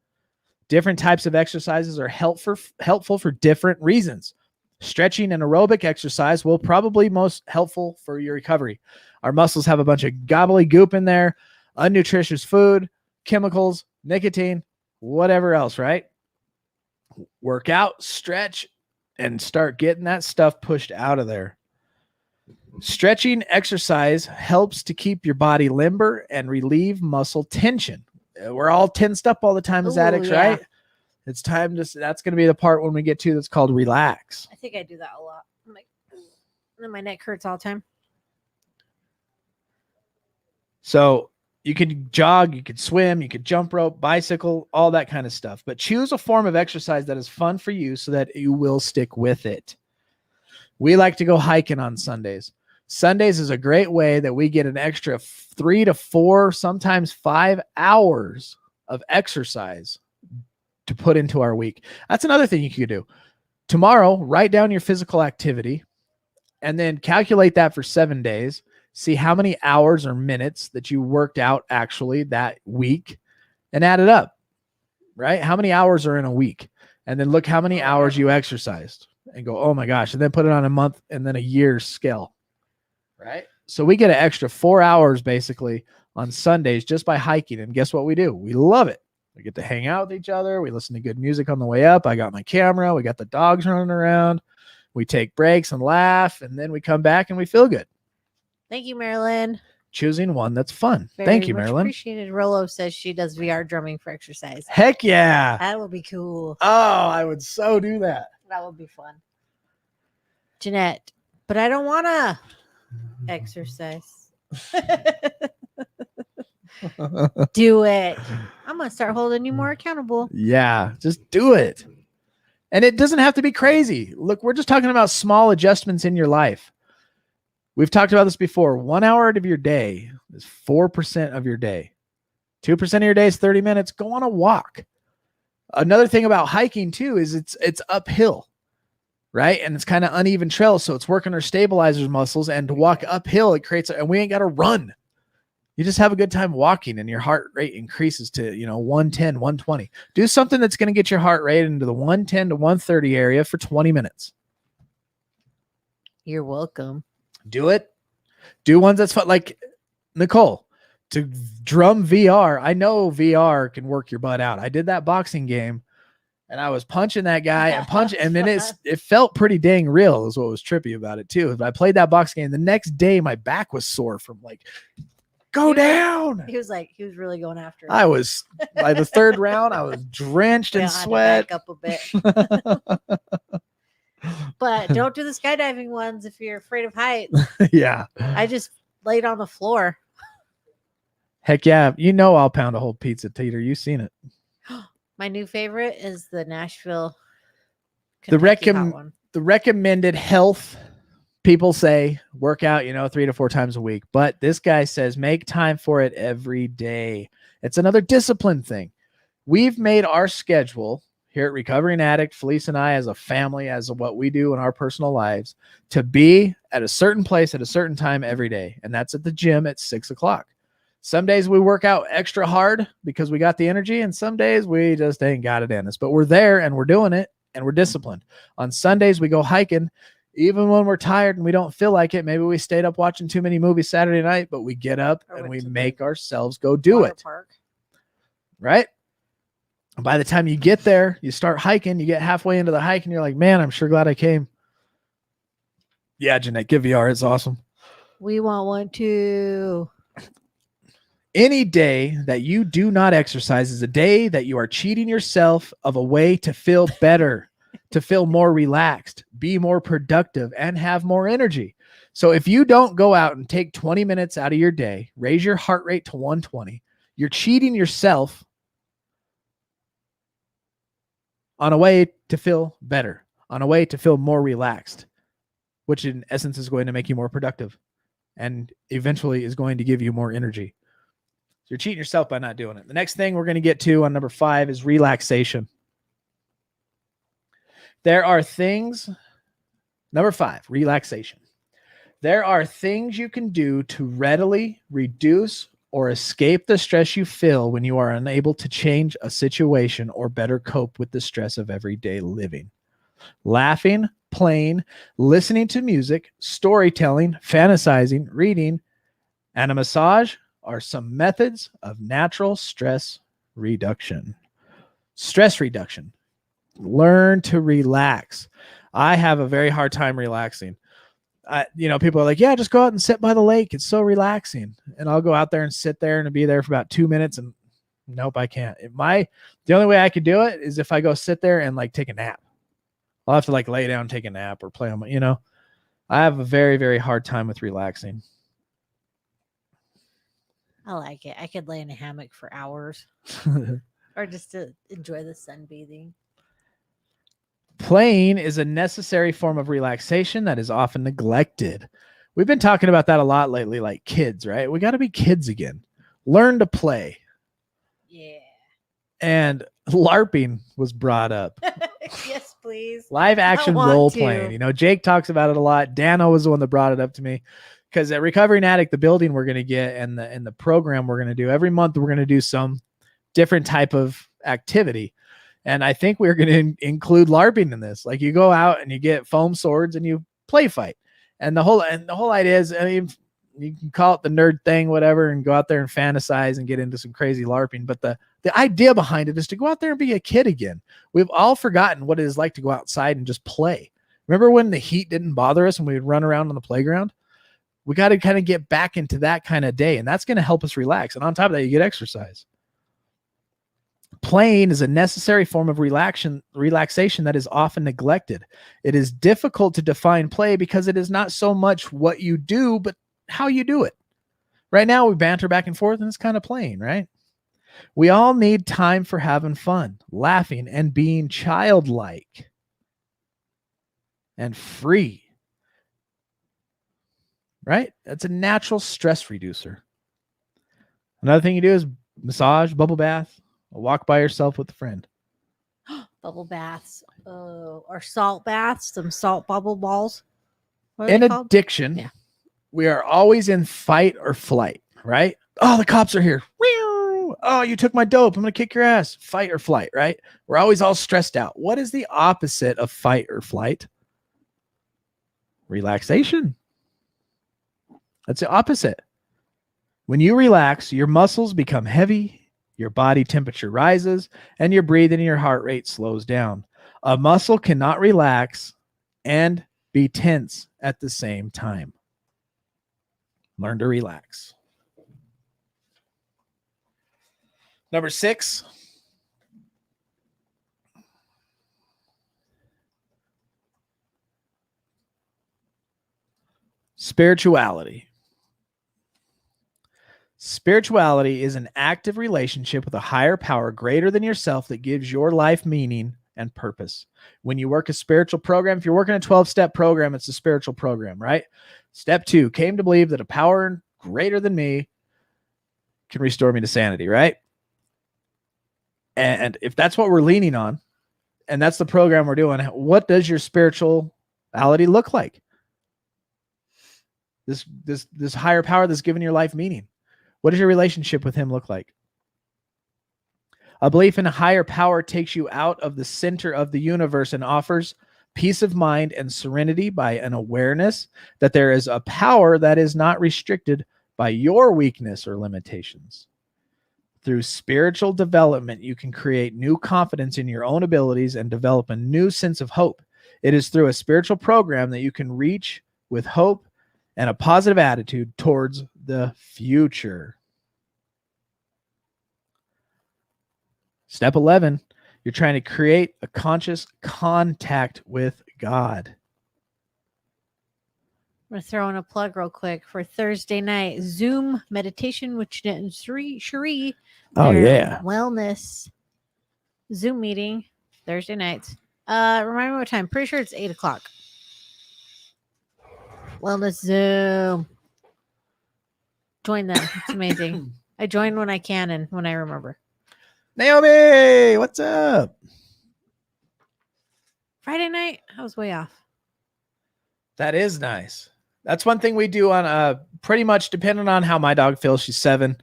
Different types of exercises are helpful for different reasons. Stretching and aerobic exercise will probably most helpful for your recovery. Our muscles have a bunch of gobbledygook in there, unnutritious food, chemicals, nicotine, whatever else, right? Work out, stretch, and start getting that stuff pushed out of there. Stretching exercise helps to keep your body limber and relieve muscle tension. We're all tensed up all the time as
Ooh,
addicts,
yeah.
right? It's time to, that's going to be the part when we get to that's called relax.
I think I do that a lot. I'm like, and then my neck hurts all the time.
So you can jog, you could swim, you could jump rope, bicycle, all that kind of stuff. But choose a form of exercise that is fun for you so that you will stick with it. We like to go hiking on Sundays. Sundays is a great way that we get an extra 3 to 4, sometimes 5 hours of exercise to put into our week. That's another thing you could do. Tomorrow, write down your physical activity and then calculate that for 7 days. See how many hours or minutes that you worked out actually that week and add it up, right? How many hours are in a week? And then look how many hours you exercised and go, oh my gosh, and then put it on a month and then a year's scale, right? So we get an extra 4 hours basically on Sundays just by hiking. And guess what we do? We love it. We get to hang out with each other. We listen to good music on the way up. I got my camera. We got the dogs running around. We take breaks and laugh, and then we come back and we feel good.
Thank you, Marilyn.
Choosing one that's fun.
Very
Thank you,
much
Marilyn.
Appreciated. Rolo says she does VR drumming for exercise.
Heck yeah.
That would be cool.
Oh, I would so do that.
That would be fun. Jeanette, but I don't want to exercise. Do it. I'm going to start holding you more accountable.
Yeah, just do it. And it doesn't have to be crazy. Look, we're just talking about small adjustments in your life. We've talked about this before. 1 hour of your day is 4% of your day. 2% of your day is 30 minutes. Go on a walk. Another thing about hiking too is it's uphill, right? And it's kind of uneven trails. So it's working our stabilizers muscles, and to walk uphill, it creates, and we ain't got to run. You just have a good time walking and your heart rate increases to, 110, 120. Do something that's going to get your heart rate into the 110 to 130 area for 20 minutes.
You're welcome.
Do it. Do ones that's fun. Like Nicole, to drum VR. I know VR can work your butt out. I did that boxing game and I was punching that guy and then it felt pretty dang real is what was trippy about it too. But I played that boxing game. The next day, my back was sore from go down.
He was really going after it.
I was by the third round, I was drenched in sweat.
Back up a bit. But don't do the skydiving ones if you're afraid of heights.
Yeah.
I just laid on the floor.
Heck yeah. I'll pound a whole pizza, Teeter. You've seen it.
My new favorite is the Nashville.
The
Kentucky hot one.
The recommended health people say work out, 3 to 4 times a week. But this guy says make time for it every day. It's another discipline thing. We've made our schedule here at Recovering Addict, Felice and I, as a family, as what we do in our personal lives, to be at a certain place at a certain time every day. And that's at the gym at 6:00. Some days we work out extra hard because we got the energy, and some days we just ain't got it in us. But we're there and we're doing it and we're disciplined. On Sundays, we go hiking. Even when we're tired and we don't feel like it, maybe we stayed up watching too many movies Saturday night, but we get up and we make ourselves go do it.
Park.
Right? By the time you get there, you start hiking, you get halfway into the hike and you're like, man, I'm sure glad I came. Yeah, Jeanette, give VR. It's awesome.
We want one too.
Any day that you do not exercise is a day that you are cheating yourself of a way to feel better, to feel more relaxed, be more productive, and have more energy. So if you don't go out and take 20 minutes out of your day, raise your heart rate to 120, you're cheating yourself on a way to feel better, on a way to feel more relaxed, which in essence is going to make you more productive and eventually is going to give you more energy. So you're cheating yourself by not doing it. The next thing we're going to get to on number 5 is relaxation. There are things, number 5, relaxation. There are things you can do to readily reduce or escape the stress you feel when you are unable to change a situation or better cope with the stress of everyday living. Laughing, playing, listening to music, storytelling, fantasizing, reading, and a massage are some methods of natural stress reduction. Stress reduction. Learn to relax. I have a very hard time relaxing. People are like, yeah, just go out and sit by the lake. It's so relaxing. And I'll go out there and sit there and be there for about 2 minutes. And nope, I can't. The only way I could do it is if I go sit there and take a nap. I'll have to lay down, take a nap, or play on my, I have a very, very hard time with relaxing.
I like it. I could lay in a hammock for hours or just to enjoy the sunbathing.
Playing is a necessary form of relaxation that is often neglected. We've been talking about that a lot lately, like kids, right? We got to be kids again. Learn to play.
Yeah.
And LARPing was brought up.
Yes, please.
Live action
want
role
to.
playing. You know, Jake talks about it a lot. Dano was the one that brought it up to me. Because at Recovering Addict, the building we're going to get and the program we're going to do, every month we're going to do some different type of activity. And I think we're going to include LARPing in this. Like you go out and you get foam swords and you play fight. And the whole idea is, I mean, you can call it the nerd thing, whatever, and go out there and fantasize and get into some crazy LARPing. But the idea behind it is to go out there and be a kid again. We've all forgotten what it is like to go outside and just play. Remember when the heat didn't bother us and we would run around on the playground? We got to kind of get back into that kind of day, and that's going to help us relax. And on top of that, you get exercise. Playing is a necessary form of relaxation that is often neglected. It is difficult to define play because it is not so much what you do, but how you do it. Right now, we banter back and forth, and it's kind of playing, right? We all need time for having fun, laughing, and being childlike and free. Right? That's a natural stress reducer. Another thing you do is massage, bubble bath, a walk by yourself with a friend.
Bubble baths. Or salt baths. Some salt bubble balls. What are
In
they called?
addiction,
Yeah.
we are always in fight or flight, right? Oh, the cops are here. Oh, you took my dope. I'm going to kick your ass. Fight or flight, right? We're always all stressed out. What is the opposite of fight or flight? Relaxation. That's the opposite. When you relax, your muscles become heavy, your body temperature rises, and your breathing and your heart rate slows down. A muscle cannot relax and be tense at the same time. Learn to relax. Number 6. Spirituality. Spirituality is an active relationship with a higher power greater than yourself that gives your life meaning and purpose. When you work a spiritual program, if you're working a 12-step program, it's a spiritual program, right? Step 2, came to believe that a power greater than me can restore me to sanity, right? And if that's what we're leaning on, and that's the program we're doing, what does your spirituality look like? This higher power that's given your life meaning. What does your relationship with him look like? A belief in a higher power takes you out of the center of the universe and offers peace of mind and serenity by an awareness that there is a power that is not restricted by your weakness or limitations. Through spiritual development, you can create new confidence in your own abilities and develop a new sense of hope. It is through a spiritual program that you can reach with hope and a positive attitude towards the future. Step 11, you're trying to create a conscious contact with God.
I'm going to throw in a plug real quick for Thursday night Zoom meditation with Jeanette and Cherie.
Oh,
Their
yeah.
Wellness Zoom meeting Thursday nights. Remind me what time. Pretty sure it's 8 o'clock. Wellness Zoom. Join them. It's amazing. I join when I can and when I remember.
Naomi, what's up?
Friday night, I was way off.
That is nice. That's one thing we do on pretty much depending on how my dog feels. She's 7.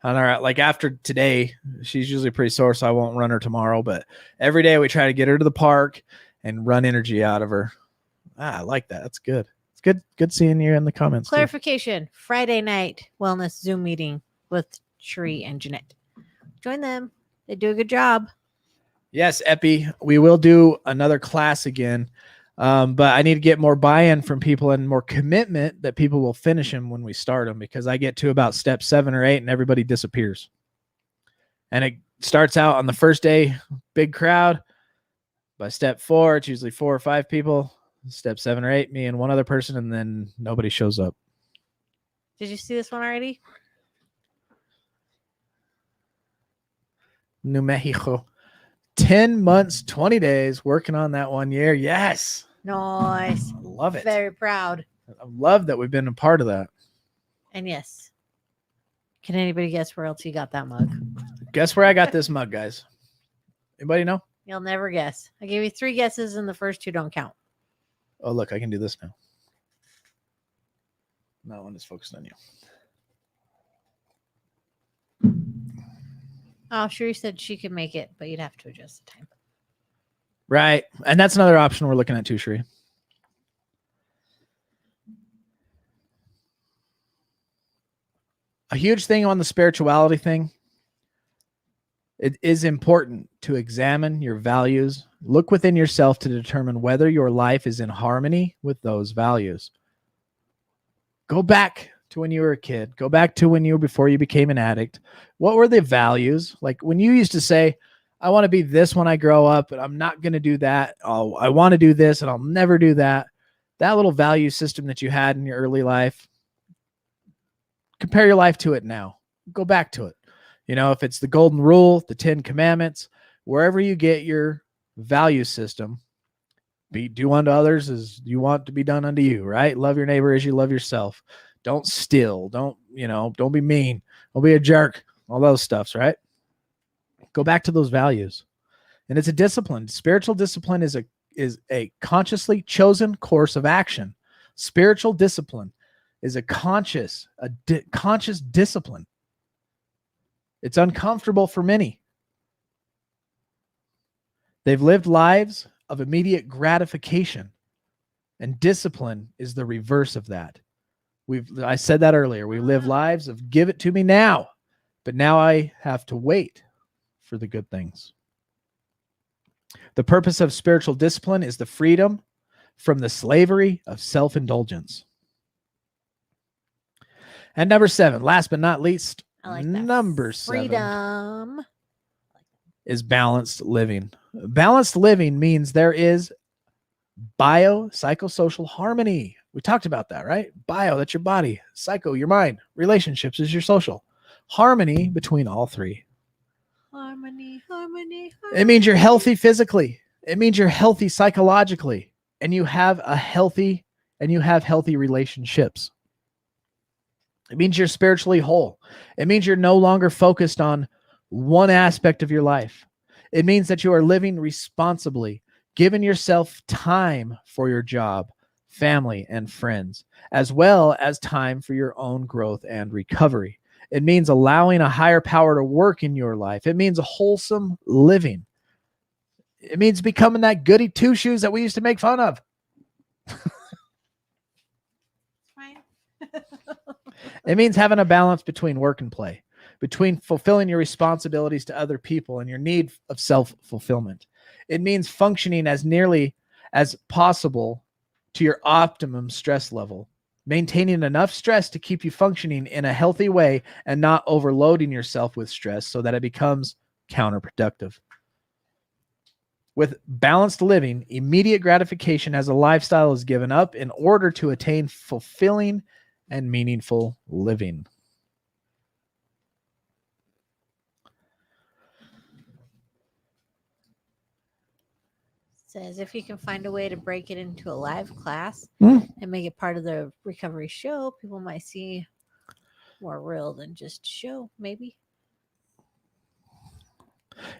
On our, like after today, she's usually pretty sore, so I won't run her tomorrow. But every day we try to get her to the park and run energy out of her. I like that. That's good. It's good seeing you in the comments.
Clarification: Friday night wellness Zoom meeting with Cherie and Jeanette. Join them. They do a good job.
Yes, Epi, we will do another class again. But I need to get more buy-in from people and more commitment that people will finish them when we start them, because I get to about step 7 or 8 and everybody disappears. And it starts out on the first day, big crowd. By step 4, it's usually 4 or 5 people. Step 7 or 8, me and one other person, and then nobody shows up.
Did you see this one already?
New Mexico. 10 months, 20 days working on that 1 year. Yes.
Nice.
I love it.
Very proud.
I love that we've been a part of that.
And yes. Can anybody guess where else you got that mug?
Guess where I got this mug, guys? Anybody know?
You'll never guess. I gave you 3 guesses and the first 2 don't count.
Oh, look, I can do this now. That one is focused on you.
Oh, Sheree said she could make it, but you'd have to adjust the time.
Right. And that's another option we're looking at too, Sheree. A huge thing on the spirituality thing. It is important to examine your values. Look within yourself to determine whether your life is in harmony with those values. Go back to when you were a kid. Go back to when you were before you became an addict. What were the values? Like when you used to say, I want to be this when I grow up, but I'm not going to do that. Oh, I want to do this and I'll never do that. That little value system that you had in your early life, compare your life to it now. Go back to it. You know, if it's the golden rule, the 10 commandments, wherever you get your value system, do unto others as you want to be done unto you, right? Love your neighbor as you love yourself. Don't steal. Don't be mean. Don't be a jerk. All those stuffs, right? Go back to those values. And it's a discipline. Spiritual discipline is a consciously chosen course of action. Spiritual discipline is a conscious discipline. It's uncomfortable for many. They've lived lives of immediate gratification, and discipline is the reverse of that. I said that earlier. We live lives of give it to me now, but now I have to wait for the good things. The purpose of spiritual discipline is the freedom from the slavery of self-indulgence. And number 7, last but not least,
I like that.
number 7
Freedom
is balanced living. Balanced living means there is biopsychosocial harmony. We talked about that, right? Bio, that's your body. Psycho, your mind. Relationships is your social. Harmony between all 3.
Harmony.
It means you're healthy physically. It means you're healthy psychologically. And you have healthy relationships. It means you're spiritually whole. It means you're no longer focused on one aspect of your life. It means that you are living responsibly, giving yourself time for your job, family, and friends, as well as time for your own growth and recovery. It means allowing a higher power to work in your life. It means a wholesome living. It means becoming that goody two-shoes that we used to make fun of. It means having a balance between work and play, between fulfilling your responsibilities to other people and your need of self-fulfillment. It means functioning as nearly as possible to your optimum stress level, maintaining enough stress to keep you functioning in a healthy way and not overloading yourself with stress so that it becomes counterproductive. With balanced living, immediate gratification as a lifestyle is given up in order to attain fulfilling and meaningful living.
Says if you can find a way to break it into a live class
Mm.
and make it part of the recovery show, people might see more real than just show, maybe.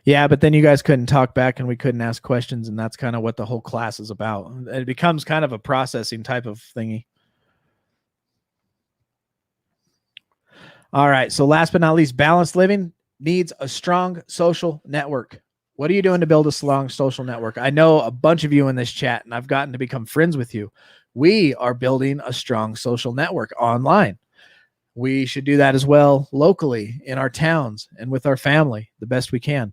Yeah, but then you guys couldn't talk back and we couldn't ask questions, and that's kind of what the whole class is about. It becomes kind of a processing type of thingy. All right, so last but not least, balanced living needs a strong social network. What are you doing to build a strong social network? I know a bunch of you in this chat, and I've gotten to become friends with you. We are building a strong social network online. We should do that as well locally in our towns and with our family the best we can,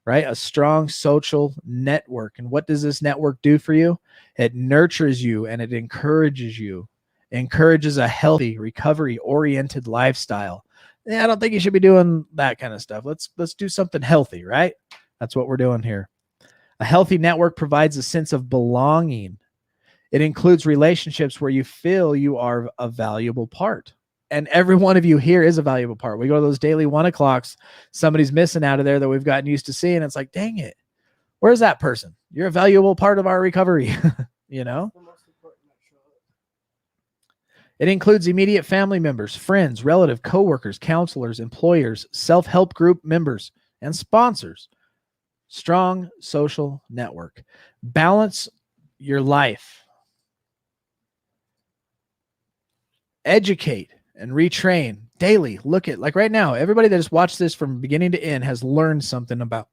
right? A strong social network. And what does this network do for you? It nurtures you and it encourages you. It encourages a healthy, recovery-oriented lifestyle. Yeah, I don't think you should be doing that kind of stuff. Let's do something healthy, right? That's what we're doing here. A healthy network provides a sense of belonging. It includes relationships where you feel you are a valuable part. And every one of you here is a valuable part. We go to those daily 1 o'clocks. Somebody's missing out of there that we've gotten used to seeing. It's like, dang it. Where's that person? You're a valuable part of our recovery. You know, it includes immediate family members, friends, relative, coworkers, counselors, employers, self-help group members, and sponsors. Strong social network. Balance your life. Educate and retrain daily. Look at, like right now, everybody that has watched this from beginning to end has learned something about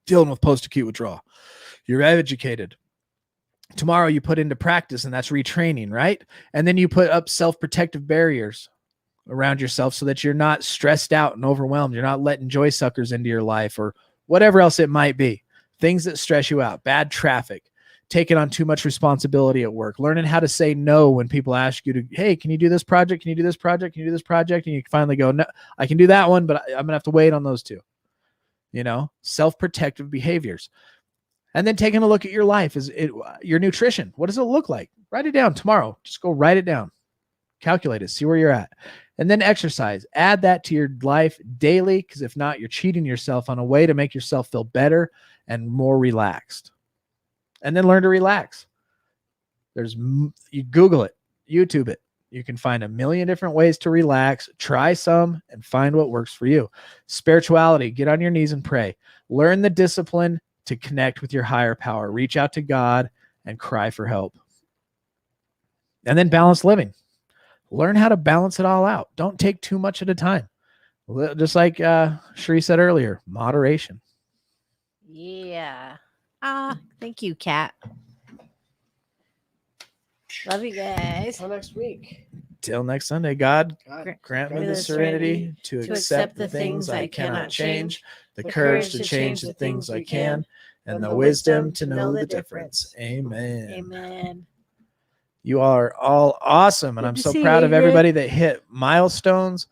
dealing with post-acute withdrawal. You're educated. Tomorrow you put into practice, and that's retraining, right? And then you put up self-protective barriers around yourself so that you're not stressed out and overwhelmed. You're not letting joy suckers into your life or whatever else it might be. Things that stress you out, bad traffic, taking on too much responsibility at work, learning how to say no when people ask you to, hey, can you do this project? Can you do this project? Can you do this project? And you finally go, no, I can do that one, but I'm going to have to wait on those two. You know, self-protective behaviors. And then taking a look at your life, your nutrition. What does it look like? Write it down tomorrow. Just go write it down. Calculate it. See where you're at. And then exercise. Add that to your life daily, because if not, you're cheating yourself on a way to make yourself feel better and more relaxed. And then learn to relax. You Google it, YouTube it. You can find a million different ways to relax. Try some and find what works for you. Spirituality. Get on your knees and pray. Learn the discipline to connect with your higher power. Reach out to God and cry for help. And then balanced living. Learn how to balance it all out. Don't take too much at a time. Just like Sheree said earlier, moderation.
Yeah. Thank you, Kat. Love you guys.
Until next week.
Till next Sunday, God
God,
grant me
me
the
the
serenity to accept the things I cannot change, the courage to change the things I can, and the wisdom to know the difference. Amen.
Amen.
You are all awesome, and
Good
I'm
to
so
see
proud
you,
of everybody that hit milestones.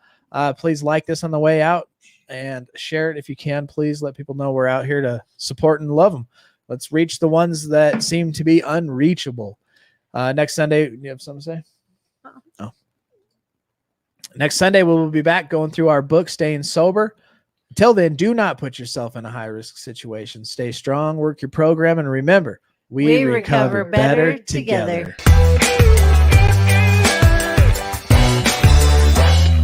Please like this on the way out and share it if you can. Please let people know we're out here to support and love them. Let's reach the ones that seem to be unreachable. Next Sunday, you have something to say? Oh. Next Sunday, we will be back going through our book, Staying Sober. Until then, do not put yourself in a high-risk situation. Stay strong, work your program, and remember, we recover better together.